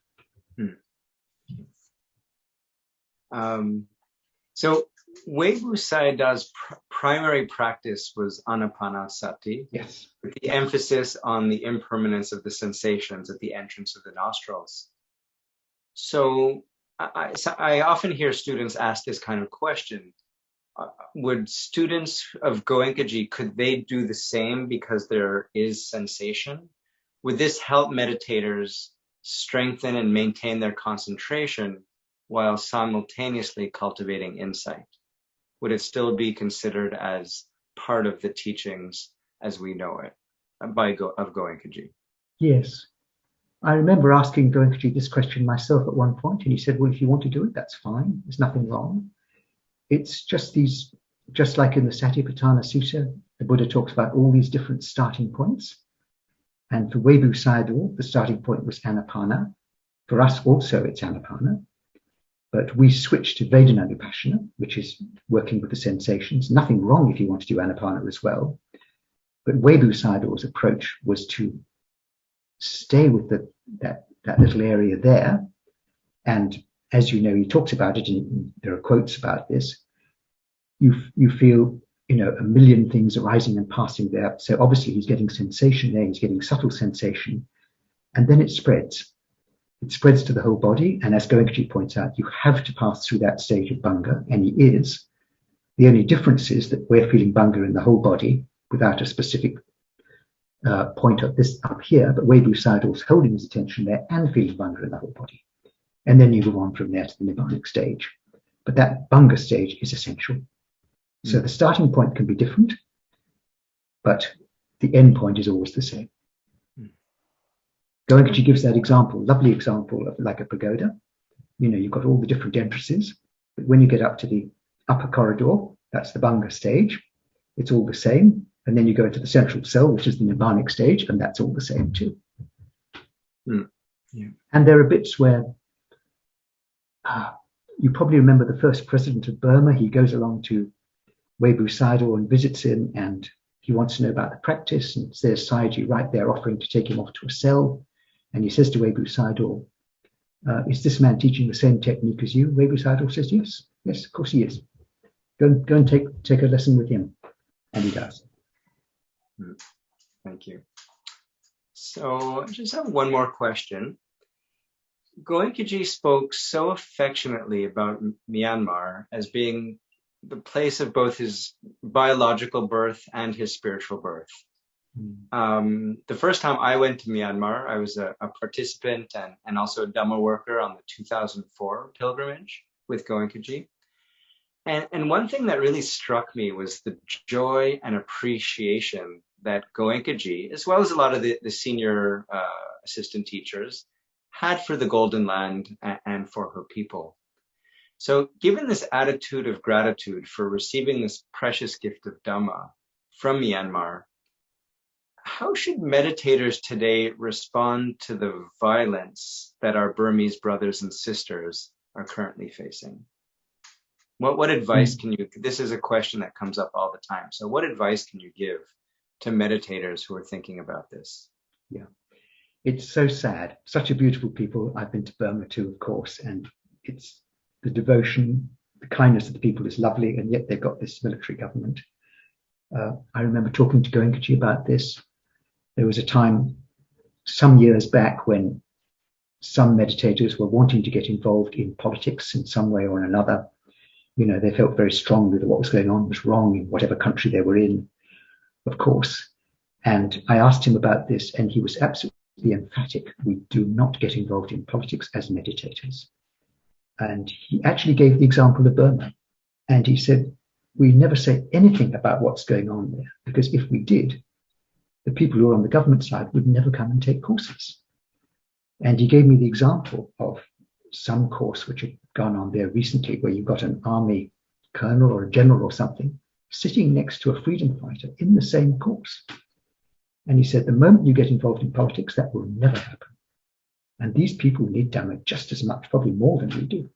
Speaker 2: So Webu Sayadaw's primary practice was Anapanasati,
Speaker 3: yes,
Speaker 2: with the emphasis on the impermanence of the sensations at the entrance of the nostrils. So I often hear students ask this kind of question. Would students of Goenkaji, could they do the same because there is sensation? Would this help meditators strengthen and maintain their concentration while simultaneously cultivating insight? Would it still be considered as part of the teachings as we know it of Goenkaji?
Speaker 3: Yes. I remember asking Goenkaji this question myself at one point, and he said, well, if you want to do it, that's fine. There's nothing wrong. It's just like in the Satipatthana Sutta, the Buddha talks about all these different starting points. And for Webu Sayadaw, the starting point was Anapana. For us also, it's Anapana. But we switched to Vedana Vipassana, which is working with the sensations. Nothing wrong if you want to do Anapana as well. But Webu Sayadaw's approach was to stay with that little area there. And as you know, he talks about it, and there are quotes about this. You feel, you know, a million things arising and passing there. So obviously he's getting sensation there, he's getting subtle sensation, and then it spreads. It spreads to the whole body, and as Goenkaji points out, you have to pass through that stage of Bhanga, and he is. The only difference is that we're feeling Bhanga in the whole body without a specific point of this up here, but Webu Sayadaw's holding his attention there and feeling Bhanga in the whole body. And then you move on from there to the Nibbanic stage. But that Bhanga stage is essential. So the starting point can be different, but the end point is always the same. Goenkaji gives that example, lovely example of like a pagoda. You know, you've got all the different entrances, but when you get up to the upper corridor, that's the Bhanga stage. It's all the same. And then you go into the central cell, which is the Nibbanic stage, and that's all the same too.
Speaker 2: Yeah.
Speaker 3: And there are bits where you probably remember the first president of Burma. He goes along to Webu Sayadaw and visits him, and he wants to know about the practice. And there's Sayagyi right there offering to take him off to a cell. And he says to Webu Sayadaw, is this man teaching the same technique as you? Webu Sayadaw says, yes, of course he is. Go and take a lesson with him. And he does.
Speaker 2: Thank you. So I just have one more question. Goenkaji spoke so affectionately about Myanmar as being the place of both his biological birth and his spiritual birth. The first time I went to Myanmar, I was a participant and also a Dhamma worker on the 2004 pilgrimage with Goenkaji. And one thing that really struck me was the joy and appreciation that Goenkaji, as well as a lot of the senior assistant teachers, had for the Golden Land and for her people. So given this attitude of gratitude for receiving this precious gift of Dhamma from Myanmar, how should meditators today respond to the violence that our Burmese brothers and sisters are currently facing? What advice can you, this is a question that comes up all the time. So what advice can you give to meditators who are thinking about this?
Speaker 3: Yeah, it's so sad. Such a beautiful people. I've been to Burma too, of course, and it's the devotion, the kindness of the people is lovely, and yet they've got this military government. I remember talking to Goenkaji about this. There was a time some years back when some meditators were wanting to get involved in politics in some way or another. You know, they felt very strongly that what was going on was wrong in whatever country they were in, of course. And I asked him about this, and he was absolutely emphatic. We do not get involved in politics as meditators. And he actually gave the example of Burma. And he said, we never say anything about what's going on there, because if we did, the people who are on the government side would never come and take courses. And he gave me the example of some course which had gone on there recently, where you've got an army colonel or a general or something sitting next to a freedom fighter in the same course. And he said, the moment you get involved in politics, that will never happen. And these people need Dhamma just as much, probably more than we do.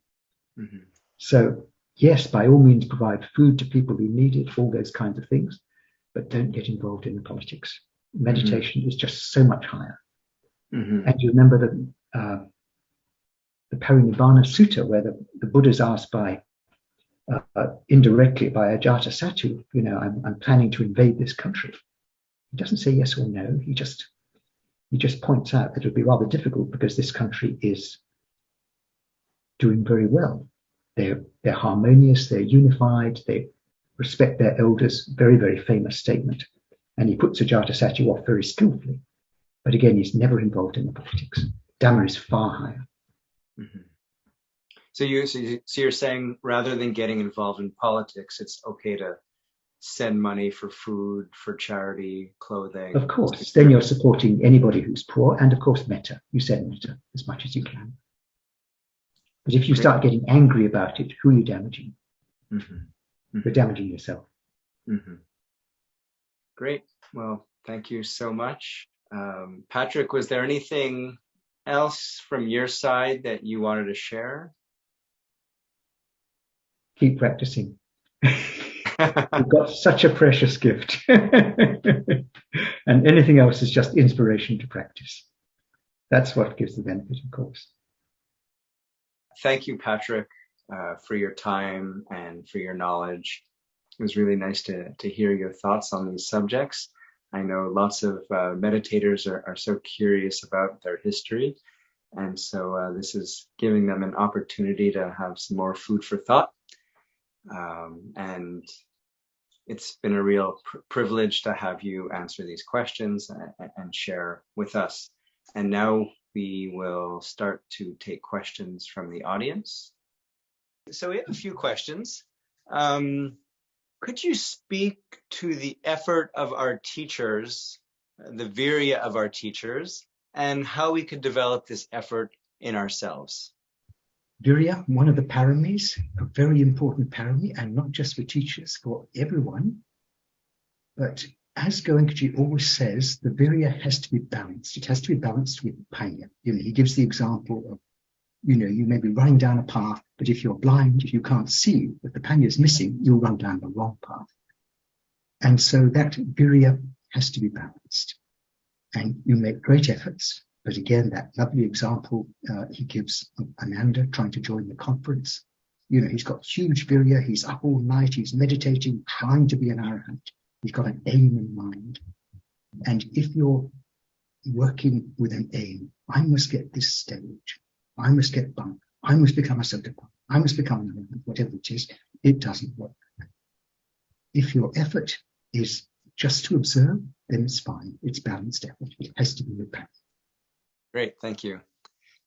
Speaker 3: Mm-hmm. So yes, by all means, provide food to people who need it, all those kinds of things, but don't get involved in the politics. Meditation is just so much higher. And you remember the Parinibbana Sutta, where the Buddha is asked by indirectly by Ajatasattu, you know, I'm planning to invade this country. He doesn't say yes or no. He just points out that it would be rather difficult because this country is doing very well. They're harmonious, they're unified, they respect their elders. Very, very famous statement. And he puts Ajatasattu off very skillfully. But again, he's never involved in the politics. Dhamma is far higher.
Speaker 2: Mm-hmm. So you're saying rather than getting involved in politics, it's okay to send money for food, for charity, clothing.
Speaker 3: Of course. Then you're supporting anybody who's poor, and of course metta. You send metta as much as you can. But if you start getting angry about it, who are you damaging? You're damaging yourself.
Speaker 2: Great. Well, thank you so much. Patrick, was there anything else from your side that you wanted to share?
Speaker 3: Keep practicing. You've got such a precious gift. And anything else is just inspiration to practice. That's what gives the benefit, of course.
Speaker 2: Thank you, Patrick, for your time and for your knowledge. It was really nice to hear your thoughts on these subjects. I know lots of meditators are so curious about their history. And so this is giving them an opportunity to have some more food for thought. And it's been a real privilege to have you answer these questions and share with us. And now we will start to take questions from the audience. So we have a few questions. Could you speak to the effort of our teachers, the virya of our teachers, and how we could develop this effort in ourselves?
Speaker 3: Virya, one of the paramis, a very important parami, and not just for teachers, for everyone. But as Goenkaji always says, the virya has to be balanced. It has to be balanced with panya. You know, he gives the example of, you know, you may be running down a path, but if you're blind, if you can't see that the panya is missing, you'll run down the wrong path. And so that virya has to be balanced. And you make great efforts. But again, that lovely example he gives of Ananda trying to join the conference. You know, he's got huge virya. He's up all night. He's meditating, trying to be an arahant. He's got an aim in mind. And if you're working with an aim, I must get this stage. I must get bunk. I must become a Sotapan. I must become an arahant, whatever it is. It doesn't work. If your effort is just to observe, then it's fine. It's balanced effort. It has to be repetitive.
Speaker 2: Great, thank you.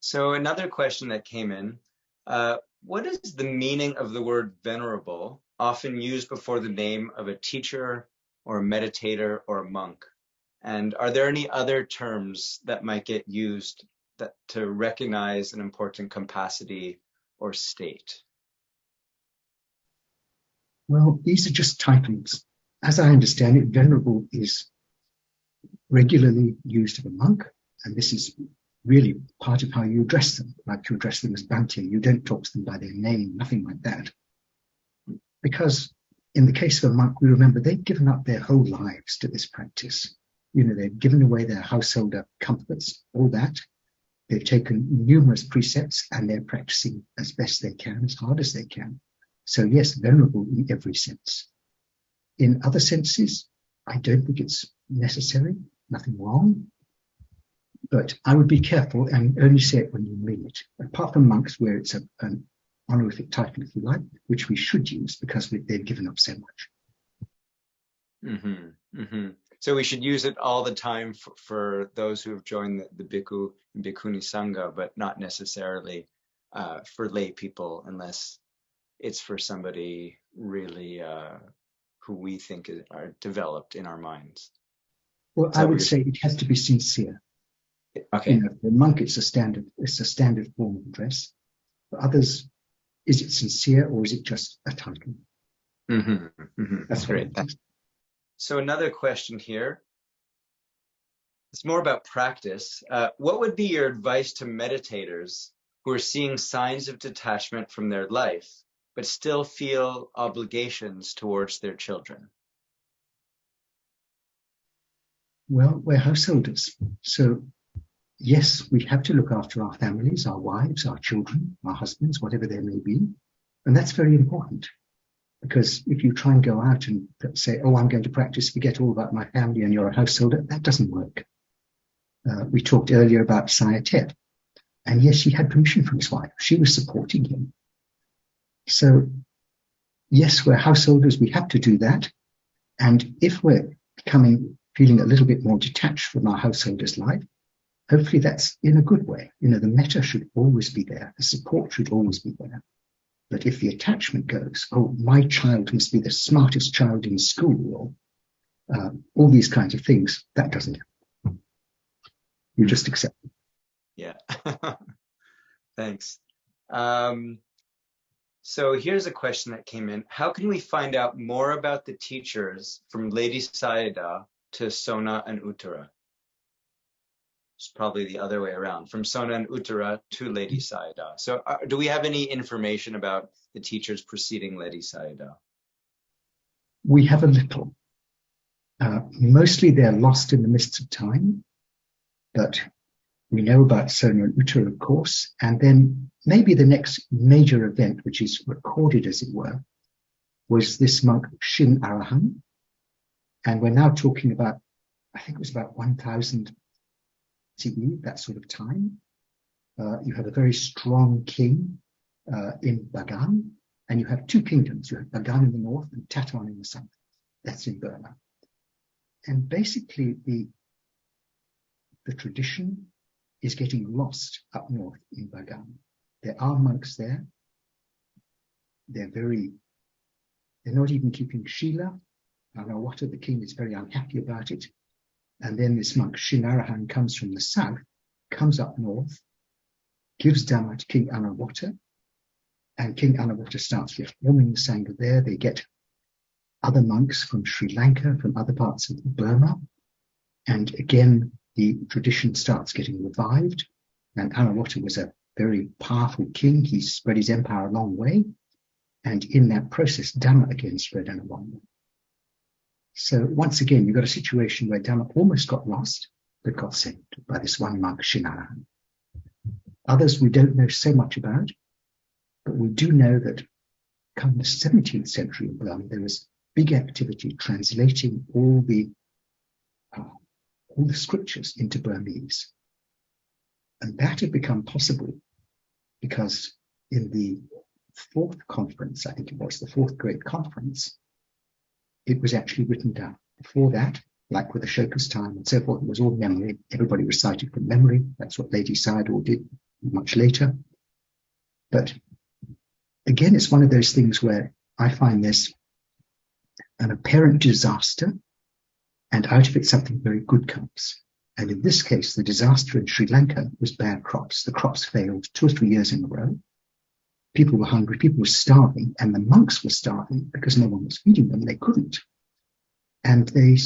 Speaker 2: So another question that came in, what is the meaning of the word venerable, often used before the name of a teacher or a meditator or a monk? And are there any other terms that might get used to recognize an important capacity or state?
Speaker 3: Well, these are just titles. As I understand it, venerable is regularly used of a monk, and this is really part of how you address them, like you address them as Bhante. You don't talk to them by their name, nothing like that. Because in the case of a monk, we remember they've given up their whole lives to this practice. They've given away their householder comforts, all that. They've taken numerous precepts and they're practicing as best they can, as hard as they can. So yes, venerable in every sense. In other senses, I don't think it's necessary, nothing wrong. But I would be careful and only say it when you mean it. Apart from monks, where it's an honorific title, if you like, which we should use because they've given up so much.
Speaker 2: Mm-hmm, mm-hmm. So we should use it all the time for those who have joined the Bhikkhu and Bhikkhuni Sangha, but not necessarily for lay people, unless it's for somebody really who we think are developed in our minds.
Speaker 3: Well, I would say it has to be sincere.
Speaker 2: Okay.
Speaker 3: For a monk, it's a standard form of address. For others, is it sincere or is it just a title?
Speaker 2: Mm-hmm, mm-hmm.
Speaker 3: That's
Speaker 2: great. So another question here. It's more about practice. What would be your advice to meditators who are seeing signs of detachment from their life, but still feel obligations towards their children?
Speaker 3: Well, we're householders. So yes, we have to look after our families, our wives, our children, our husbands, whatever they may be. And that's very important. Because if you try and go out and say, oh, I'm going to practice, forget all about my family and you're a householder, that doesn't work. We talked earlier about Sayatet. And yes, he had permission from his wife. She was supporting him. So yes, we're householders. We have to do that. And if we're feeling a little bit more detached from our householder's life, hopefully that's in a good way. The metta should always be there. The support should always be there. But if the attachment goes, oh, my child must be the smartest child in school, or all these kinds of things, that doesn't happen. You just accept it.
Speaker 2: Yeah. Thanks. So here's a question that came in. How can we find out more about the teachers from Lady Sayadaw to Sona and Uttara? It's probably the other way around, from Sona and Uttara to Lady Sayadaw. So do we have any information about the teachers preceding Lady Sayadaw?
Speaker 3: We have a little. Mostly they're lost in the mists of time, but we know about Sona and Uttara, of course, and then maybe the next major event, which is recorded, as it were, was this monk Shin Arahan. And we're now talking about, I think it was about 1000 CE, that sort of time. You have a very strong king in Bagan, and you have two kingdoms. You have Bagan in the north and Taton in the south. That's in Burma. And basically the tradition is getting lost up north in Bagan. There are monks there. They're not even keeping Shila. Anawata, the king, is very unhappy about it. And then this monk, Shinarahan, comes from the south, comes up north, gives Dhamma to King Anawata, and King Anawata starts reforming the Sangha there. They get other monks from Sri Lanka, from other parts of Burma, and again, the tradition starts getting revived. And Anawata was a very powerful king. He spread his empire a long way, and in that process, Dhamma again spread in a long way. So once again, you've got a situation where Dhamma almost got lost, but got saved by this one monk, Shinarahan. Others we don't know so much about, but we do know that come the 17th century in Burma, there was big activity translating all the scriptures into Burmese. And that had become possible because in the fourth conference, I think it was the fourth great conference, it was actually written down. Before that, like with Ashoka's time and so forth. It was all memory. Everybody recited from memory. That's what Lady Sayadaw did much later. But again, it's one of those things where I find there's an apparent disaster, and out of it something very good comes. And in this case, the disaster in Sri Lanka was bad crops. The crops failed 2 or 3 years in a row. People were hungry, people were starving, and the monks were starving because no one was feeding them. They couldn't. And they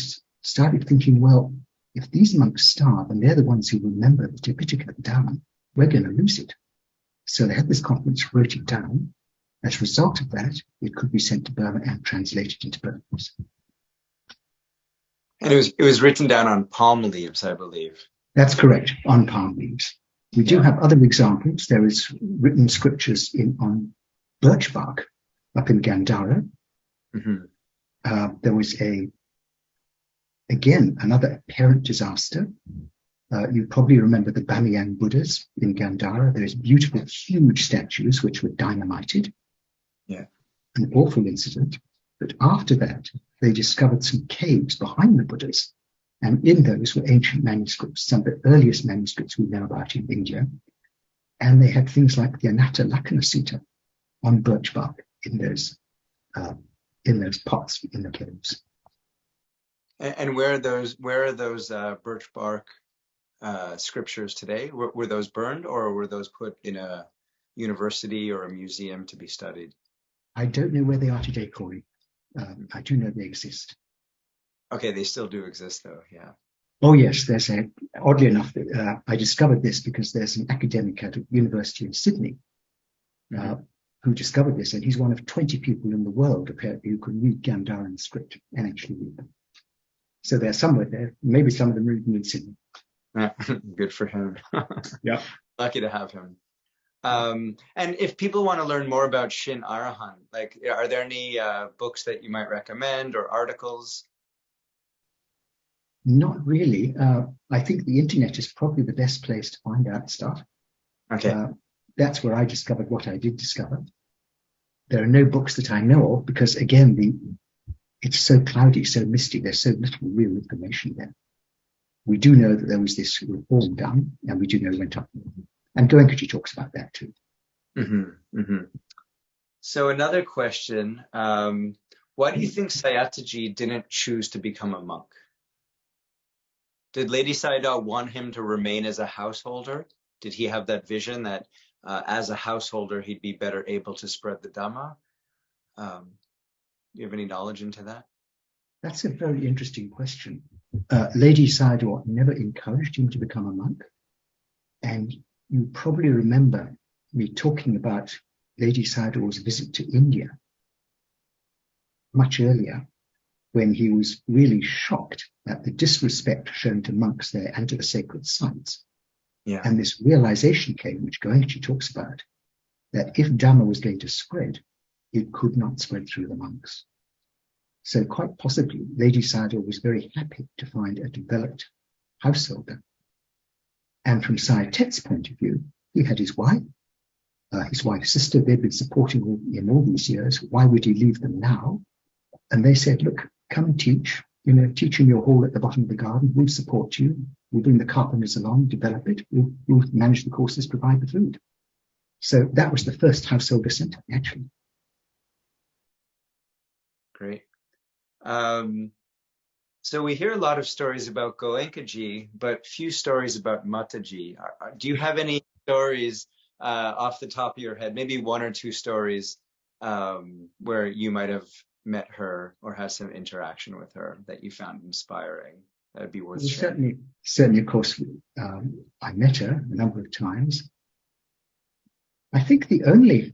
Speaker 3: started thinking, well, if these monks starve and they're the ones who remember the Tipitaka Dhamma, we're going to lose it. So they had this conference, wrote it down. As a result of that, it could be sent to Burma and translated into Burmese.
Speaker 2: And it was written down on palm leaves, I believe.
Speaker 3: That's correct, on palm leaves. We do have other examples. There is written scriptures on birch bark up in Gandhara.
Speaker 2: Mm-hmm.
Speaker 3: There was again, another apparent disaster. You probably remember the Bamiyan Buddhas in Gandhara. There's beautiful, huge statues which were dynamited.
Speaker 2: Yeah.
Speaker 3: An awful incident. But after that, they discovered some caves behind the Buddhas. And in those were ancient manuscripts, some of the earliest manuscripts we know about in India. And they had things like the Anatta Lakkhana Sutta on birch bark in those pots in the caves.
Speaker 2: And where are those birch bark scriptures today? Were those burned, or were those put in a university or a museum to be studied?
Speaker 3: I don't know where they are today, Kory. I do know they exist.
Speaker 2: Okay, they still do exist, though. Yeah.
Speaker 3: Oh yes, oddly enough, I discovered this because there's an academic at a university in Sydney who discovered this, and he's one of 20 people in the world apparently who can read Gandharan script and actually read them. So they're somewhere there. Maybe some of them are even in Sydney.
Speaker 2: Good for him.
Speaker 3: Yeah.
Speaker 2: Lucky to have him. And if people want to learn more about Shin Arahant, like, are there any books that you might recommend or articles?
Speaker 3: Not really. I think the internet is probably the best place to find out stuff.
Speaker 2: Okay.
Speaker 3: That's where I discovered what I did discover. There are no books that I know of because, again, it's so cloudy, so misty. There's so little real information there. We do know that there was this reform done, and we do know it went up. And Goenkaji talks about that too.
Speaker 2: Mm-hmm, mm-hmm. So another question, why do you think Sayataji didn't choose to become a monk? Did Lady Sayadaw want him to remain as a householder? Did he have that vision that as a householder, he'd be better able to spread the Dhamma? Do you have any knowledge into that?
Speaker 3: That's a very interesting question. Lady Sayadaw never encouraged him to become a monk. And you probably remember me talking about Lady Sayadaw's visit to India much earlier, when he was really shocked at the disrespect shown to monks there and to the sacred sites.
Speaker 2: Yeah.
Speaker 3: And this realization came, which Goenkaji talks about, that if Dhamma was going to spread, it could not spread through the monks. So quite possibly, Lady Sayadaw was very happy to find a developed householder. And from Sayatet's point of view, he had his wife's sister. They'd been supporting him all these years. Why would he leave them now? And they said, look, come and teach. Teach in your hall at the bottom of the garden. We'll support you. We'll bring the carpenters along, develop it. We'll manage the courses, provide the food. So that was the first householder center, actually.
Speaker 2: Great. So we hear a lot of stories about Goenkaji, but few stories about Mataji. Do you have any stories off the top of your head, maybe one or two stories where you might have met her or had some interaction with her that you found inspiring? That would be worth sharing.
Speaker 3: Certainly, of course, I met her a number of times. I think the only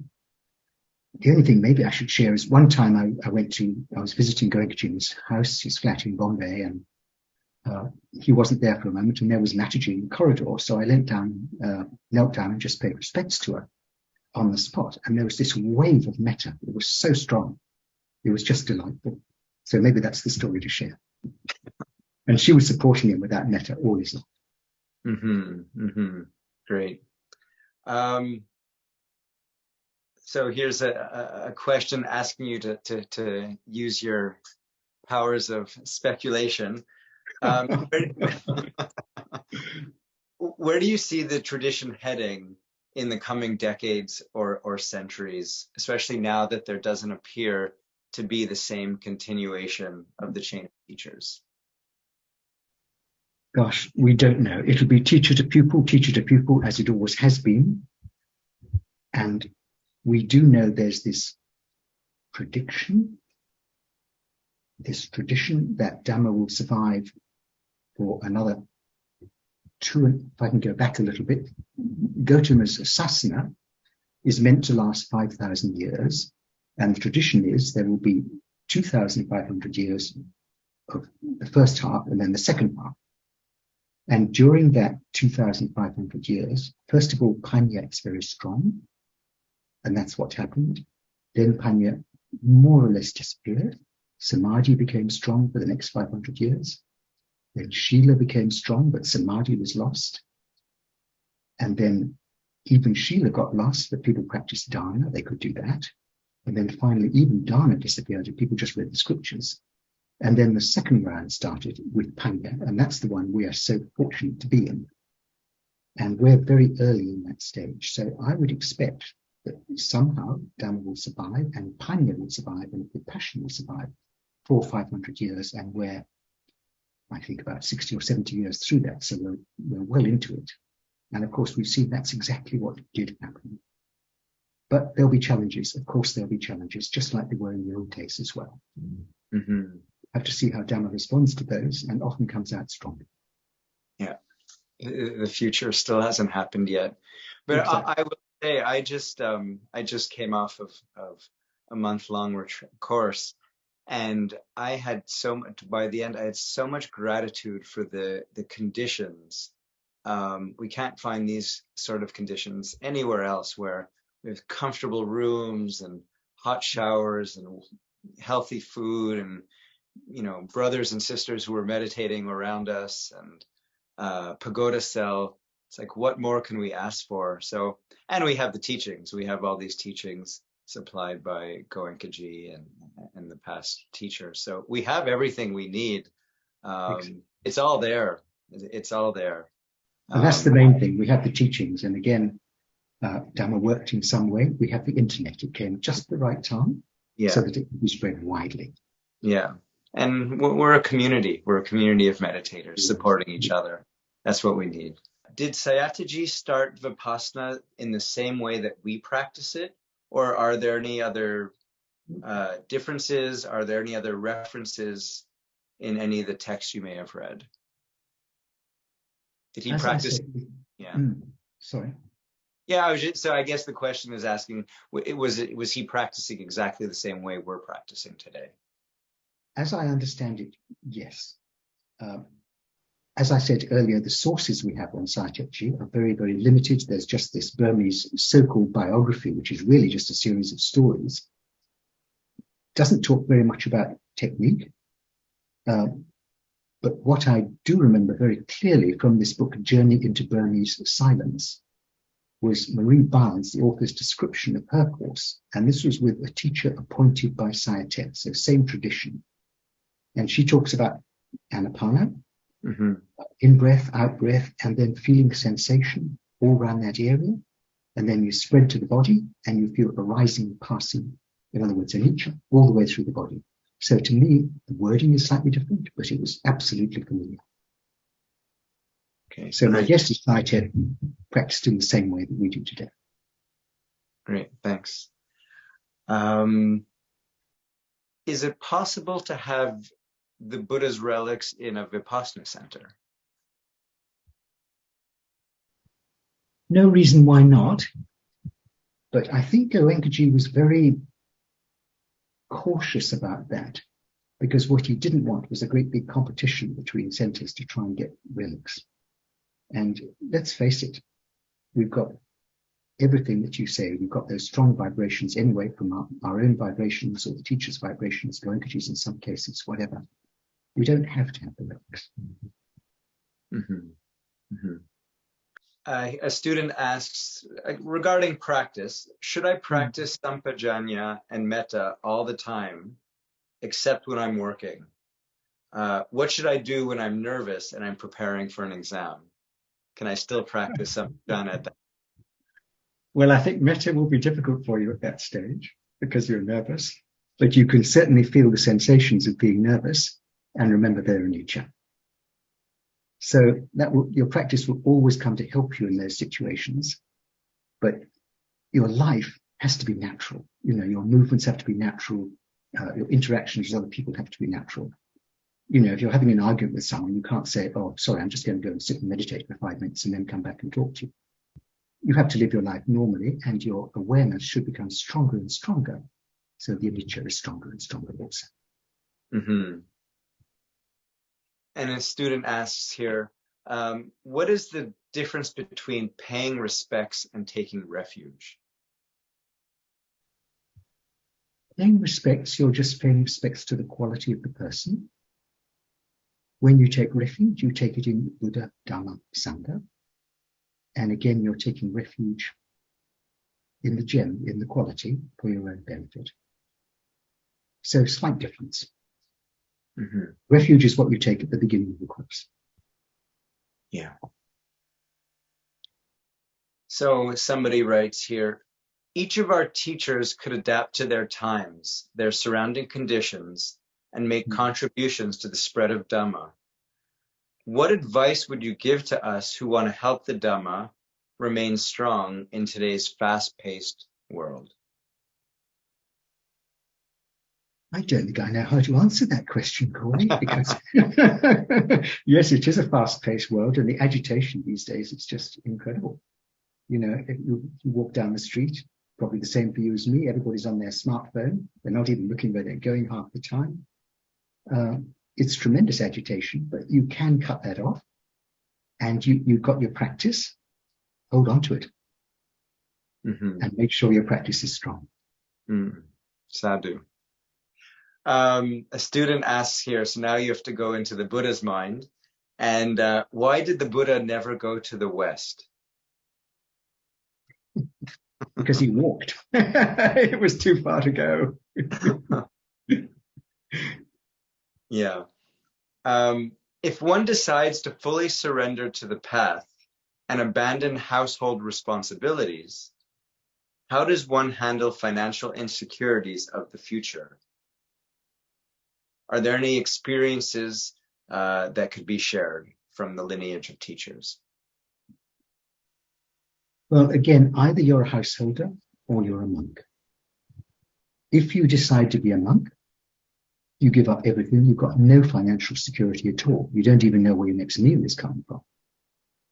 Speaker 3: thing maybe I should share is one time I was visiting Goenkaji's house, his flat in Bombay, and he wasn't there for a moment, and there was Mataji in the corridor. So I knelt down and just paid respects to her on the spot. And there was this wave of metta. It was so strong. It was just delightful. So maybe that's the story to share. And she was supporting him with that metta all his life.
Speaker 2: Mm-hmm, mm-hmm. Great. So here's a question asking you to use your powers of speculation. Where, where do you see the tradition heading in the coming decades or centuries, especially now that there doesn't appear to be the same continuation of the chain of teachers?
Speaker 3: Gosh, we don't know. It'll be teacher to pupil, as it always has been. And we do know there's this tradition that Dhamma will survive for another if I can go back a little bit, Gautama's sasana is meant to last 5,000 years. And the tradition is there will be 2,500 years of the first half and then the second half. And during that 2,500 years, first of all, Panya is very strong. And that's what happened. Then Panya more or less disappeared. Samadhi became strong for the next 500 years. Then Shila became strong, but Samadhi was lost. And then even Shila got lost, but people practiced dana, they could do that. And then finally, even dana disappeared, and people just read the scriptures. And then the second round started with Panya, and that's the one we are so fortunate to be in. And we're very early in that stage. So I would expect that somehow Dhamma will survive, and Panya will survive, and Vipassana will survive for 500 years, and we're, I think, about 60 or 70 years through that, so we're well into it. And of course, we've seen that's exactly what did happen. But there'll be challenges. Of course, there'll be challenges, just like there were in the old days as well.
Speaker 2: Mm-hmm.
Speaker 3: Have to see how Dhamma responds to those, and often comes out strong.
Speaker 2: Yeah, the future still hasn't happened yet. But
Speaker 3: Exactly.
Speaker 2: I will say, I just came off of a month-long course, and I had so much, by the end, I had so much gratitude for the conditions. We can't find these sort of conditions anywhere else, where we have comfortable rooms and hot showers and healthy food, and brothers and sisters who were meditating around us, and pagoda cell. It's like, what more can we ask for? So, and we have the teachings. We have all these teachings supplied by Goenkaji and the past teachers. So we have everything we need. It's all there. It's all there.
Speaker 3: And that's the main thing. We have the teachings. And again, Dhamma worked in some way. We have the internet. It came just the right time, so that it can be spread widely.
Speaker 2: Yeah. And we're a community. We're a community of meditators supporting each other. That's what we need. Did Sayataji start Vipassana in the same way that we practice it? Or are there any other differences? Are there any other references in any of the texts you may have read? Did he practice?
Speaker 3: Sorry.
Speaker 2: Yeah, so I guess the question is asking, was he practicing exactly the same way we're practicing today?
Speaker 3: As I understand it, yes. As I said earlier, the sources we have on Sayataji are very, very limited. There's just this Burmese so-called biography, which is really just a series of stories. Doesn't talk very much about technique. But what I do remember very clearly from this book, Journey into Burmese Silence, was Marie Barnes, the author's description of her course. And this was with a teacher appointed by Sayatet, so same tradition. And she talks about Anapana, in-breath, out-breath, and then feeling sensation all around that area. And then you spread to the body and you feel a rising, passing, in other words, anicca, all the way through the body. So to me, the wording is slightly different, but it was absolutely familiar.
Speaker 2: Okay.
Speaker 3: So my guess is Sayatet practiced in the same way that we do today.
Speaker 2: Great, thanks. Is it possible to have the Buddha's relics in a Vipassana center?
Speaker 3: No reason why not. But I think Goenkaji was very cautious about that, because what he didn't want was a great big competition between centers to try and get relics. And let's face it, we've got everything that you say. We've got those strong vibrations anyway from our own vibrations or the teacher's vibrations, Goenkaji's in some cases, whatever. We don't have to have the relics.
Speaker 2: A student asks, regarding practice, should I practice sampajanya and metta all the time, except when I'm working? what should I do when I'm nervous and I'm preparing for an exam? Can I still practice some jhana at that?
Speaker 3: Well, I think metta will be difficult for you at that stage because you're nervous, but you can certainly feel the sensations of being nervous and remember they're anicca. So your practice will always come to help you in those situations, but your life has to be natural. Your movements have to be natural. Your interactions with other people have to be natural. If you're having an argument with someone, you can't say, oh, sorry, I'm just going to go and sit and meditate for 5 minutes and then come back and talk to you. You have to live your life normally, and your awareness should become stronger and stronger. So the anicca is stronger and stronger also.
Speaker 2: Mm-hmm. And a student asks here, what is the difference between paying respects and taking refuge?
Speaker 3: Paying respects, you're just paying respects to the quality of the person. When you take refuge, you take it in Buddha, Dhamma, Sangha. And again, you're taking refuge in the gem, in the quality, for your own benefit. So slight difference.
Speaker 2: Mm-hmm.
Speaker 3: Refuge is what you take at the beginning of the course.
Speaker 2: Yeah. So somebody writes here, each of our teachers could adapt to their times, their surrounding conditions, and make contributions to the spread of Dhamma. What advice would you give to us who want to help the Dhamma remain strong in today's fast-paced world?
Speaker 3: I don't think I know how to answer that question, Kory, because yes, it is a fast-paced world, and the agitation these days, it's just incredible. If you walk down the street, probably the same for you as me, everybody's on their smartphone. They're not even looking where they're going half the time. It's tremendous agitation, but you can cut that off, and you've got your practice. Hold on to it, and make sure your practice is strong.
Speaker 2: Sadhu. A student asks here, so now you have to go into the Buddha's mind, and why did the Buddha never go to the West?
Speaker 3: Because he walked. It was too far to go.
Speaker 2: Yeah. If one decides to fully surrender to the path and abandon household responsibilities, how does one handle financial insecurities of the future? Are there any experiences that could be shared from the lineage of teachers?
Speaker 3: Well, again, either you're a householder or you're a monk. If you decide to be a monk, you give up everything. You've got no financial security at all. You don't even know where your next meal is coming from.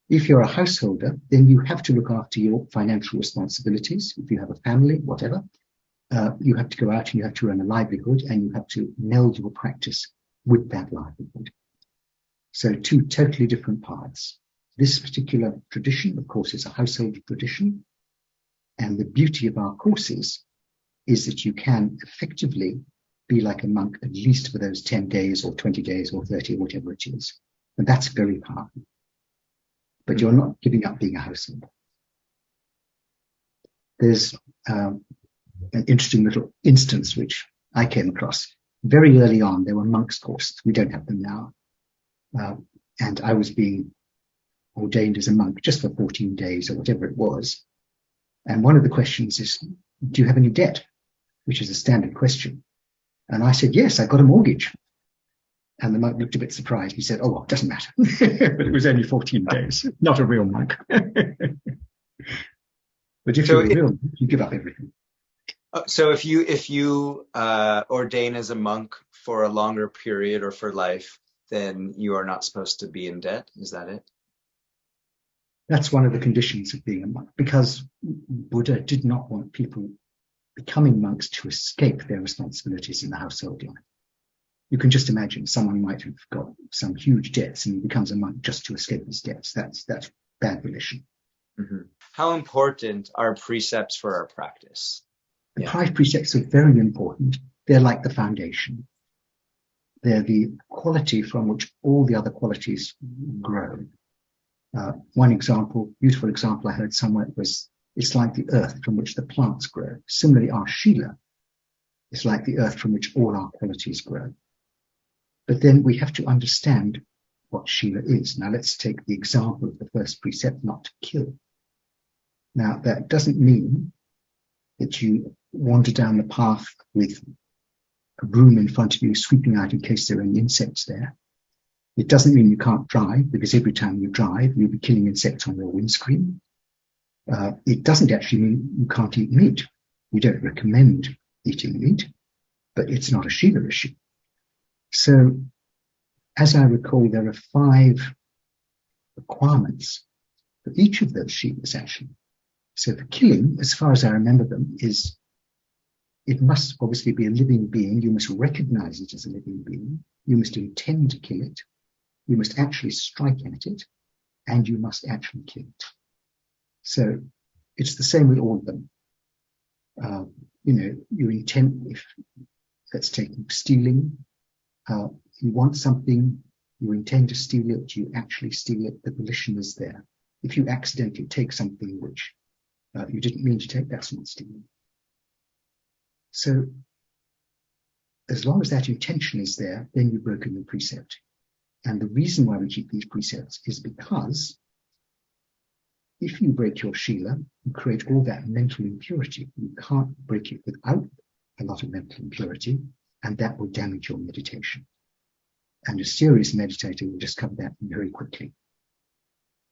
Speaker 3: If you're a householder, then you have to look after your financial responsibilities. If you have a family, whatever, you have to go out and you have to earn a livelihood, and you have to meld your practice with that livelihood. So two totally different paths. This particular tradition, of course, is a household tradition. And the beauty of our courses is that you can effectively be like a monk, at least for those 10 days or 20 days or 30 or whatever it is. And that's very powerful. But you're not giving up being a householder. There's an interesting little instance which I came across. Very early on, there were monks' courses. We don't have them now. And I was being ordained as a monk just for 14 days or whatever it was. And one of the questions is, do you have any debt? Which is a standard question. And I said, yes, I got a mortgage. And the monk looked a bit surprised. He said, oh, well, it doesn't matter. But it was only 14 days, not a real monk. But if you're a real monk, you give up everything.
Speaker 2: So if you ordain as a monk for a longer period or for life, then you are not supposed to be in debt. Is that it?
Speaker 3: That's one of the conditions of being a monk, because Buddha did not want people becoming monks to escape their responsibilities in the household life. You can just imagine someone might have got some huge debts and he becomes a monk just to escape his debts. That's bad volition.
Speaker 2: Mm-hmm. How important are precepts for our practice?
Speaker 3: The 5 precepts are very important. They're like the foundation. They're the quality from which all the other qualities grow. One example, beautiful example I heard somewhere was, it's like the earth from which the plants grow. Similarly, our Shila is like the earth from which all our qualities grow. But then we have to understand what Shila is. Now let's take the example of the first precept, not to kill. Now that doesn't mean that you wander down the path with a broom in front of you, sweeping out in case there are any insects there. It doesn't mean you can't drive, because every time you drive, you'll be killing insects on your windscreen. It doesn't actually mean you can't eat meat. We don't recommend eating meat, but it's not a Shila issue. So, as I recall, there are 5 requirements for each of those Shilas, actually. So for killing, as far as I remember them, is it must obviously be a living being. You must recognize it as a living being. You must intend to kill it. You must actually strike at it, and you must actually kill it. So it's the same with all of them. You intend, if let's take stealing, you want something, you intend to steal it, you actually steal it, the volition is there. If you accidentally take something which you didn't mean to take, that's not stealing. So as long as that intention is there, then you've broken the precept. And the reason why we keep these precepts is because if you break your Shila, you create all that mental impurity. You can't break it without a lot of mental impurity, and that will damage your meditation. And a serious meditator will discover that very quickly.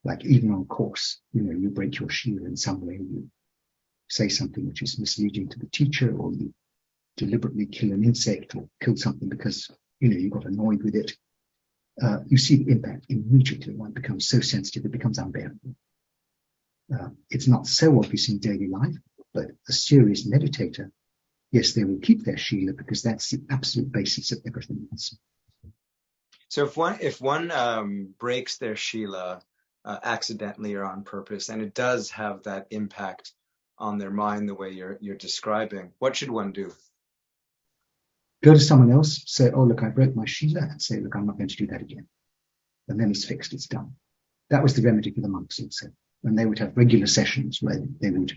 Speaker 3: Like even on course, you break your Shila in some way, you say something which is misleading to the teacher, or you deliberately kill an insect or kill something because, you got annoyed with it. You see the impact immediately. One becomes so sensitive, it becomes unbearable. It's not so obvious in daily life, but a serious meditator, yes, they will keep their Shila because that's the absolute basis of everything else.
Speaker 2: So if one breaks their Shila accidentally or on purpose, and it does have that impact on their mind the way you're describing, what should one do?
Speaker 3: Go to someone else, say, oh, look, I broke my Shila, and say, look, I'm not going to do that again. And then it's fixed, it's done. That was the remedy for the monks also. And they would have regular sessions where they would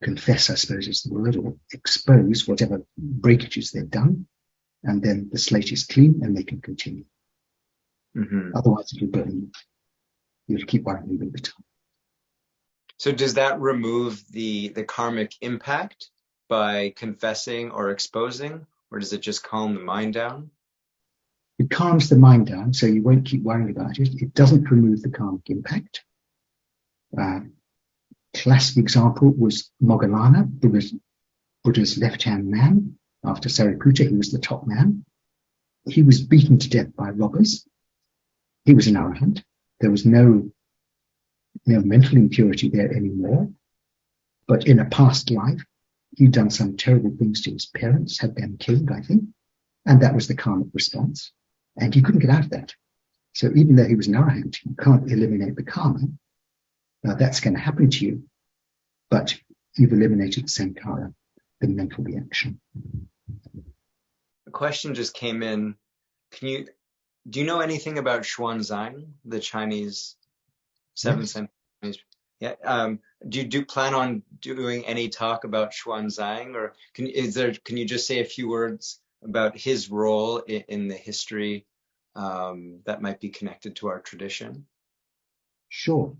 Speaker 3: confess, I suppose is the word, or expose whatever breakages they've done. And then the slate is clean and they can continue. Mm-hmm. Otherwise, it'll burn. You'll keep worrying all the time.
Speaker 2: So does that remove the karmic impact by confessing or exposing, or does it just calm the mind down?
Speaker 3: It calms the mind down, so you won't keep worrying about it. It doesn't remove the karmic impact. Classic example was Moggallana, who was Buddha's left-hand man. After Sariputta, he was the top man. He was beaten to death by robbers. He was an arahant. There was no mental impurity there anymore. But in a past life, he'd done some terrible things to his parents, had them killed, I think. And that was the karmic response. And he couldn't get out of that. So even though he was an arahant, you can't eliminate the karma. That's going to happen to you. But you've eliminated the sankhara, the mental reaction.
Speaker 2: A question just came in. Do you know anything about Xuanzang, the Chinese 7th century? Yeah. Do you plan on doing any talk about Xuanzang, or can you just say a few words about his role in the history that might be connected to our tradition?
Speaker 3: Sure.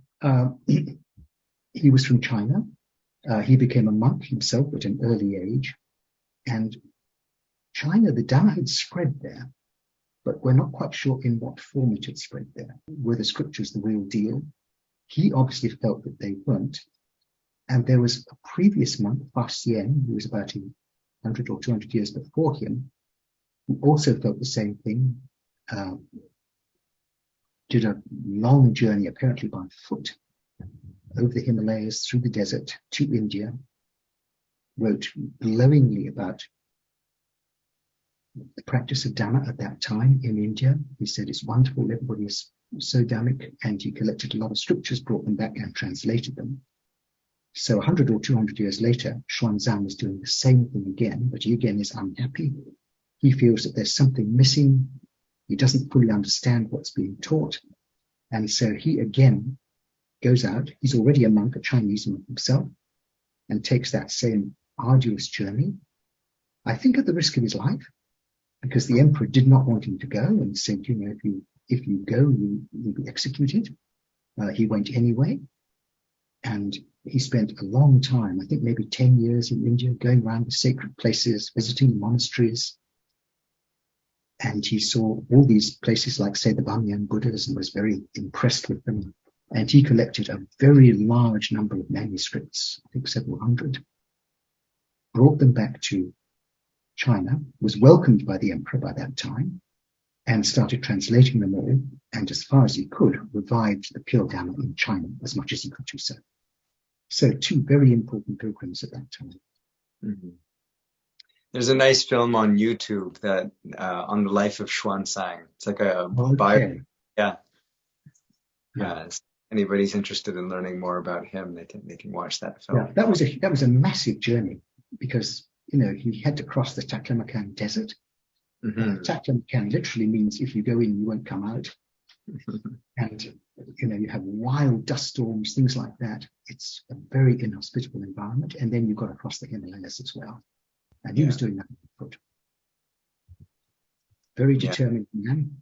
Speaker 3: He was from China. He became a monk himself at an early age. And China, the Dhamma had spread there, but we're not quite sure in what form it had spread there. Were the scriptures the real deal? He obviously felt that they weren't. And there was a previous monk, Fa Xian, who was about 100 or 200 years before him, who also felt the same thing, did a long journey, apparently by foot, over the Himalayas, through the desert to India, wrote glowingly about the practice of Dhamma at that time in India. He said it's wonderful, everybody is so Dhammic, and he collected a lot of scriptures, brought them back and translated them. So 100 or 200 years later, Xuanzang is doing the same thing again, but he again is unhappy. He feels that there's something missing. He doesn't fully understand what's being taught. And so he again goes out. He's already a monk, a Chinese monk himself, and takes that same arduous journey, I think at the risk of his life, because the emperor did not want him to go and said, if you go, you'll be executed. He went anyway. And he spent a long time, I think maybe 10 years in India, going around the sacred places, visiting monasteries. And he saw all these places like, say, the Banyan Buddhas, and was very impressed with them. And he collected a very large number of manuscripts, I think several hundred, brought them back to China, was welcomed by the emperor by that time, and started translating them all, and as far as he could, revived the pure Dhamma in China as much as he could do so. So 2 very important pilgrims at that time.
Speaker 2: Mm-hmm. There's a nice film on YouTube that on the life of Xuanzang. It's like a bio. Yeah. If anybody's interested in learning more about him, they can watch that film.
Speaker 3: Yeah, that was a massive journey, because he had to cross the Taklamakan desert.
Speaker 2: Mm-hmm.
Speaker 3: Taklamakan literally means if you go in, you won't come out. And you have wild dust storms, things like that. It's a very inhospitable environment. And then you've got to cross the Himalayas as well. And he was doing that on foot. Very determined man.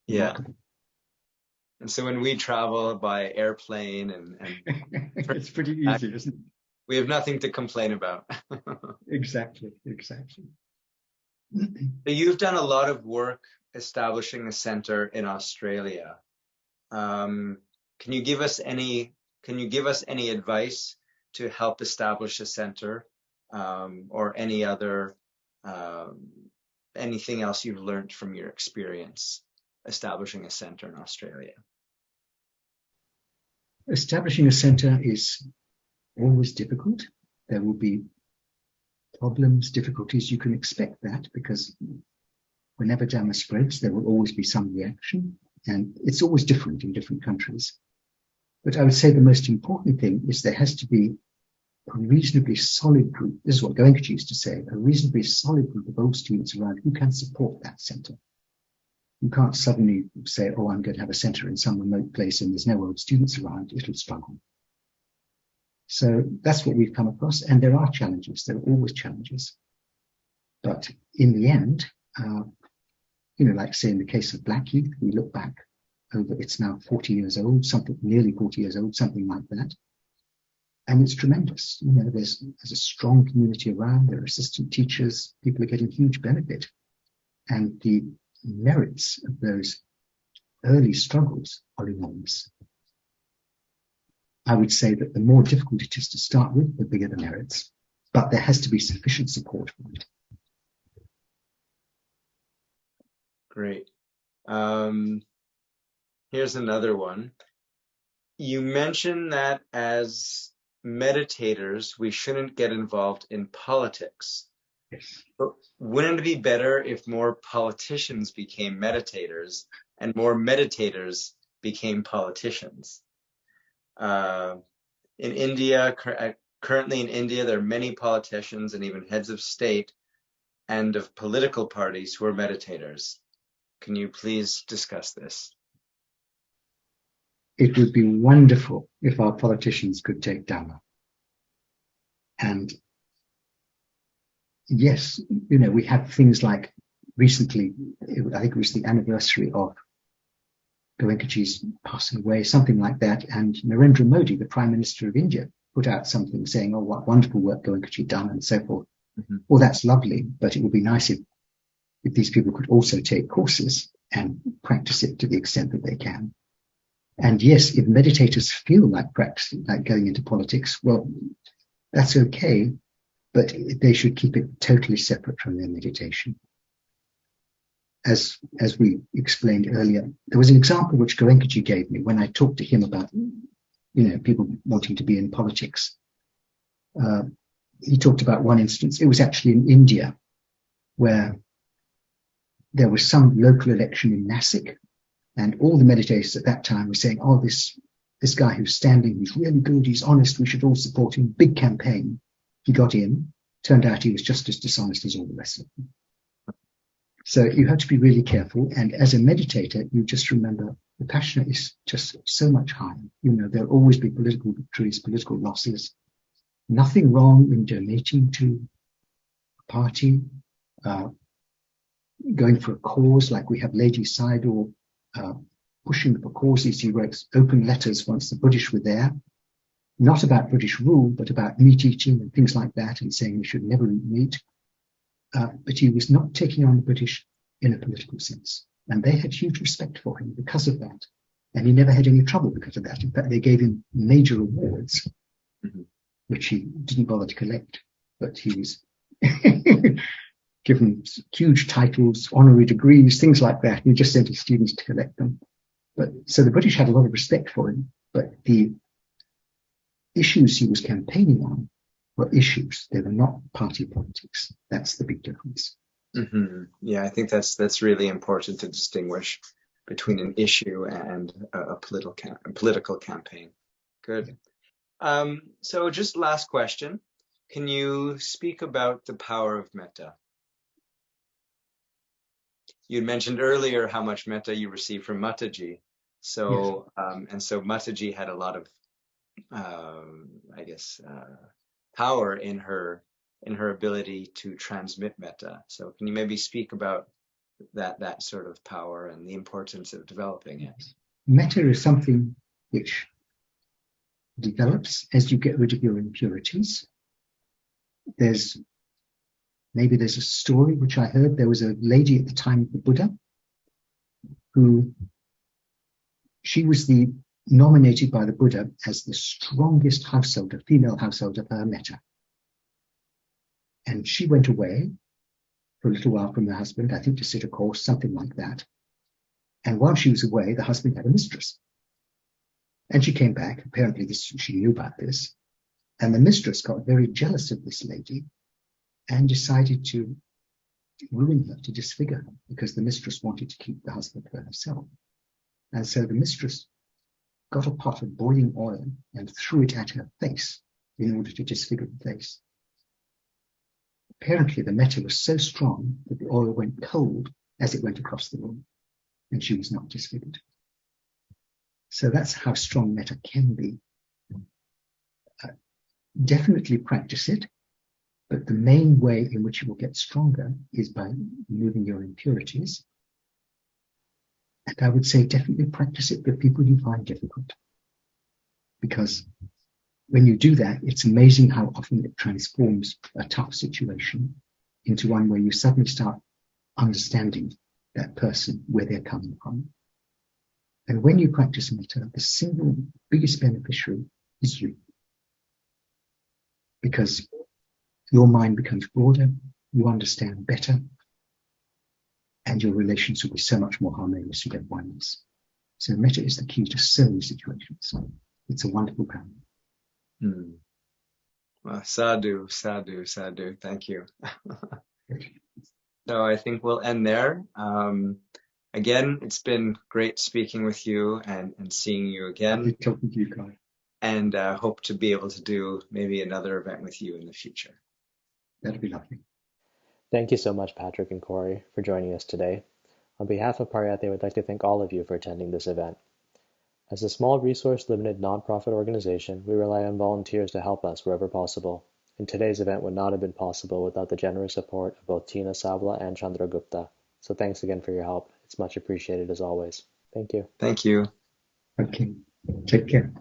Speaker 2: Yeah. And so when we travel by airplane and
Speaker 3: it's pretty easy, isn't it?
Speaker 2: We have nothing to complain about.
Speaker 3: Exactly.
Speaker 2: So you've done a lot of work establishing a center in Australia. Can you give us any advice to help establish a center, or any other anything else you've learned from your experience establishing a center in Australia?
Speaker 3: Establishing a center is always difficult. There will be problems, difficulties. You can expect that, because whenever Dhamma spreads, there will always be some reaction, and it's always different in different countries. But I would say the most important thing is there has to be a reasonably solid group. This is what Goenkaji used to say, a reasonably solid group of old students around who can support that center. You can't suddenly say, oh, I'm going to have a center in some remote place and there's no old students around. It'll struggle. So that's what we've come across. And there are challenges. There are always challenges. But in the end, like say in the case of Blackheath, we look back over, it's now 40 years old, nearly 40 years old, something like that. And it's tremendous. There's a strong community around. There are assistant teachers. People are getting huge benefit. And the merits of those early struggles are enormous. I would say that the more difficult it is to start with, the bigger the merits. But there has to be sufficient support for it.
Speaker 2: Great. Here's another one. You mentioned that as meditators, we shouldn't get involved in politics.
Speaker 3: Yes.
Speaker 2: But wouldn't it be better if more politicians became meditators and more meditators became politicians? In India, currently in India, there are many politicians and even heads of state and of political parties who are meditators. Can you please discuss this?
Speaker 3: It would be wonderful if our politicians could take Dhamma. And yes, we have things like recently, I think it was the anniversary of Goenkaji's passing away, something like that. And Narendra Modi, the Prime Minister of India, put out something saying, oh, what wonderful work Goenkaji done and so forth. Mm-hmm. Well, that's lovely, but it would be nice if these people could also take courses and practice it to the extent that they can. And yes, if meditators feel like practicing, like going into politics, well, that's okay, but they should keep it totally separate from their meditation. As we explained earlier, there was an example which Goenkaji gave me when I talked to him about, people wanting to be in politics. He talked about one instance. It was actually in India, where there was some local election in Nasik, and all the meditators at that time were saying, oh, this guy who's standing, he's really good, he's honest, we should all support him. Big campaign. He got in. Turned out he was just as dishonest as all the rest of them. So you have to be really careful. And as a meditator, you just remember the passion is just so much higher. There'll always be political victories, political losses. Nothing wrong in donating to a party. going for a cause, like we have Lady Sidor pushing for causes. He wrote open letters once the British were there, not about British rule, but about meat eating and things like that, and saying we should never eat meat. But he was not taking on the British in a political sense. And they had huge respect for him because of that. And he never had any trouble because of that. In fact, they gave him major awards, which he didn't bother to collect, but he was given huge titles, honorary degrees, things like that. He just sent his students to collect them. But so the British had a lot of respect for him, but the issues he was campaigning on were issues. They were not party politics. That's the big difference.
Speaker 2: Yeah, I think that's really important to distinguish between an issue and a political campaign. Good. So just last question. Can you speak about the power of metta? You mentioned earlier how much metta you received from Mataji. So, and so Mataji had a lot of, power in her ability to transmit metta. So can you maybe speak about that sort of power and the importance of developing it?
Speaker 3: Metta is something which develops as you get rid of your impurities. There's a story which I heard. There was a lady at the time of the Buddha who, she was nominated by the Buddha as the strongest householder, female householder for her metta. And she went away for a little while from her husband, I think to sit a course, something like that. And while she was away, the husband had a mistress. And she came back. Apparently she knew about this. And the mistress got very jealous of this lady and decided to ruin her, to disfigure her, because the mistress wanted to keep the husband for herself. And so the mistress got a pot of boiling oil and threw it at her face in order to disfigure the face. Apparently the metta was so strong that the oil went cold as it went across the room, and she was not disfigured. So that's how strong metta can be. Definitely practice it, but the main way in which you will get stronger is by removing your impurities. And I would say definitely practice it for people you find difficult. Because when you do that, it's amazing how often it transforms a tough situation into one where you suddenly start understanding that person, where they're coming from. And when you practice metta, the single biggest beneficiary is you. Because your mind becomes broader, you understand better, and your relations will be so much more harmonious with everyone else. So metta is the key to so many situations. It's a wonderful power.
Speaker 2: Well, sadhu, sadhu, sadhu. Thank you. So I think we'll end there. Again, it's been great speaking with you and seeing you again.
Speaker 3: Lovely talking to you, Kory.
Speaker 2: And hope to be able to do maybe another event with you in the future.
Speaker 3: That'd be lovely.
Speaker 1: Thank you so much, Patrick and Kory, for joining us today. On behalf of Pariyatti, I would like to thank all of you for attending this event. As a small resource-limited nonprofit organization, we rely on volunteers to help us wherever possible, and today's event would not have been possible without the generous support of both Tina Savla and Chandra Gupta. So thanks again for your help. It's much appreciated as always. Thank you.
Speaker 2: Thank you.
Speaker 3: Okay. Take care.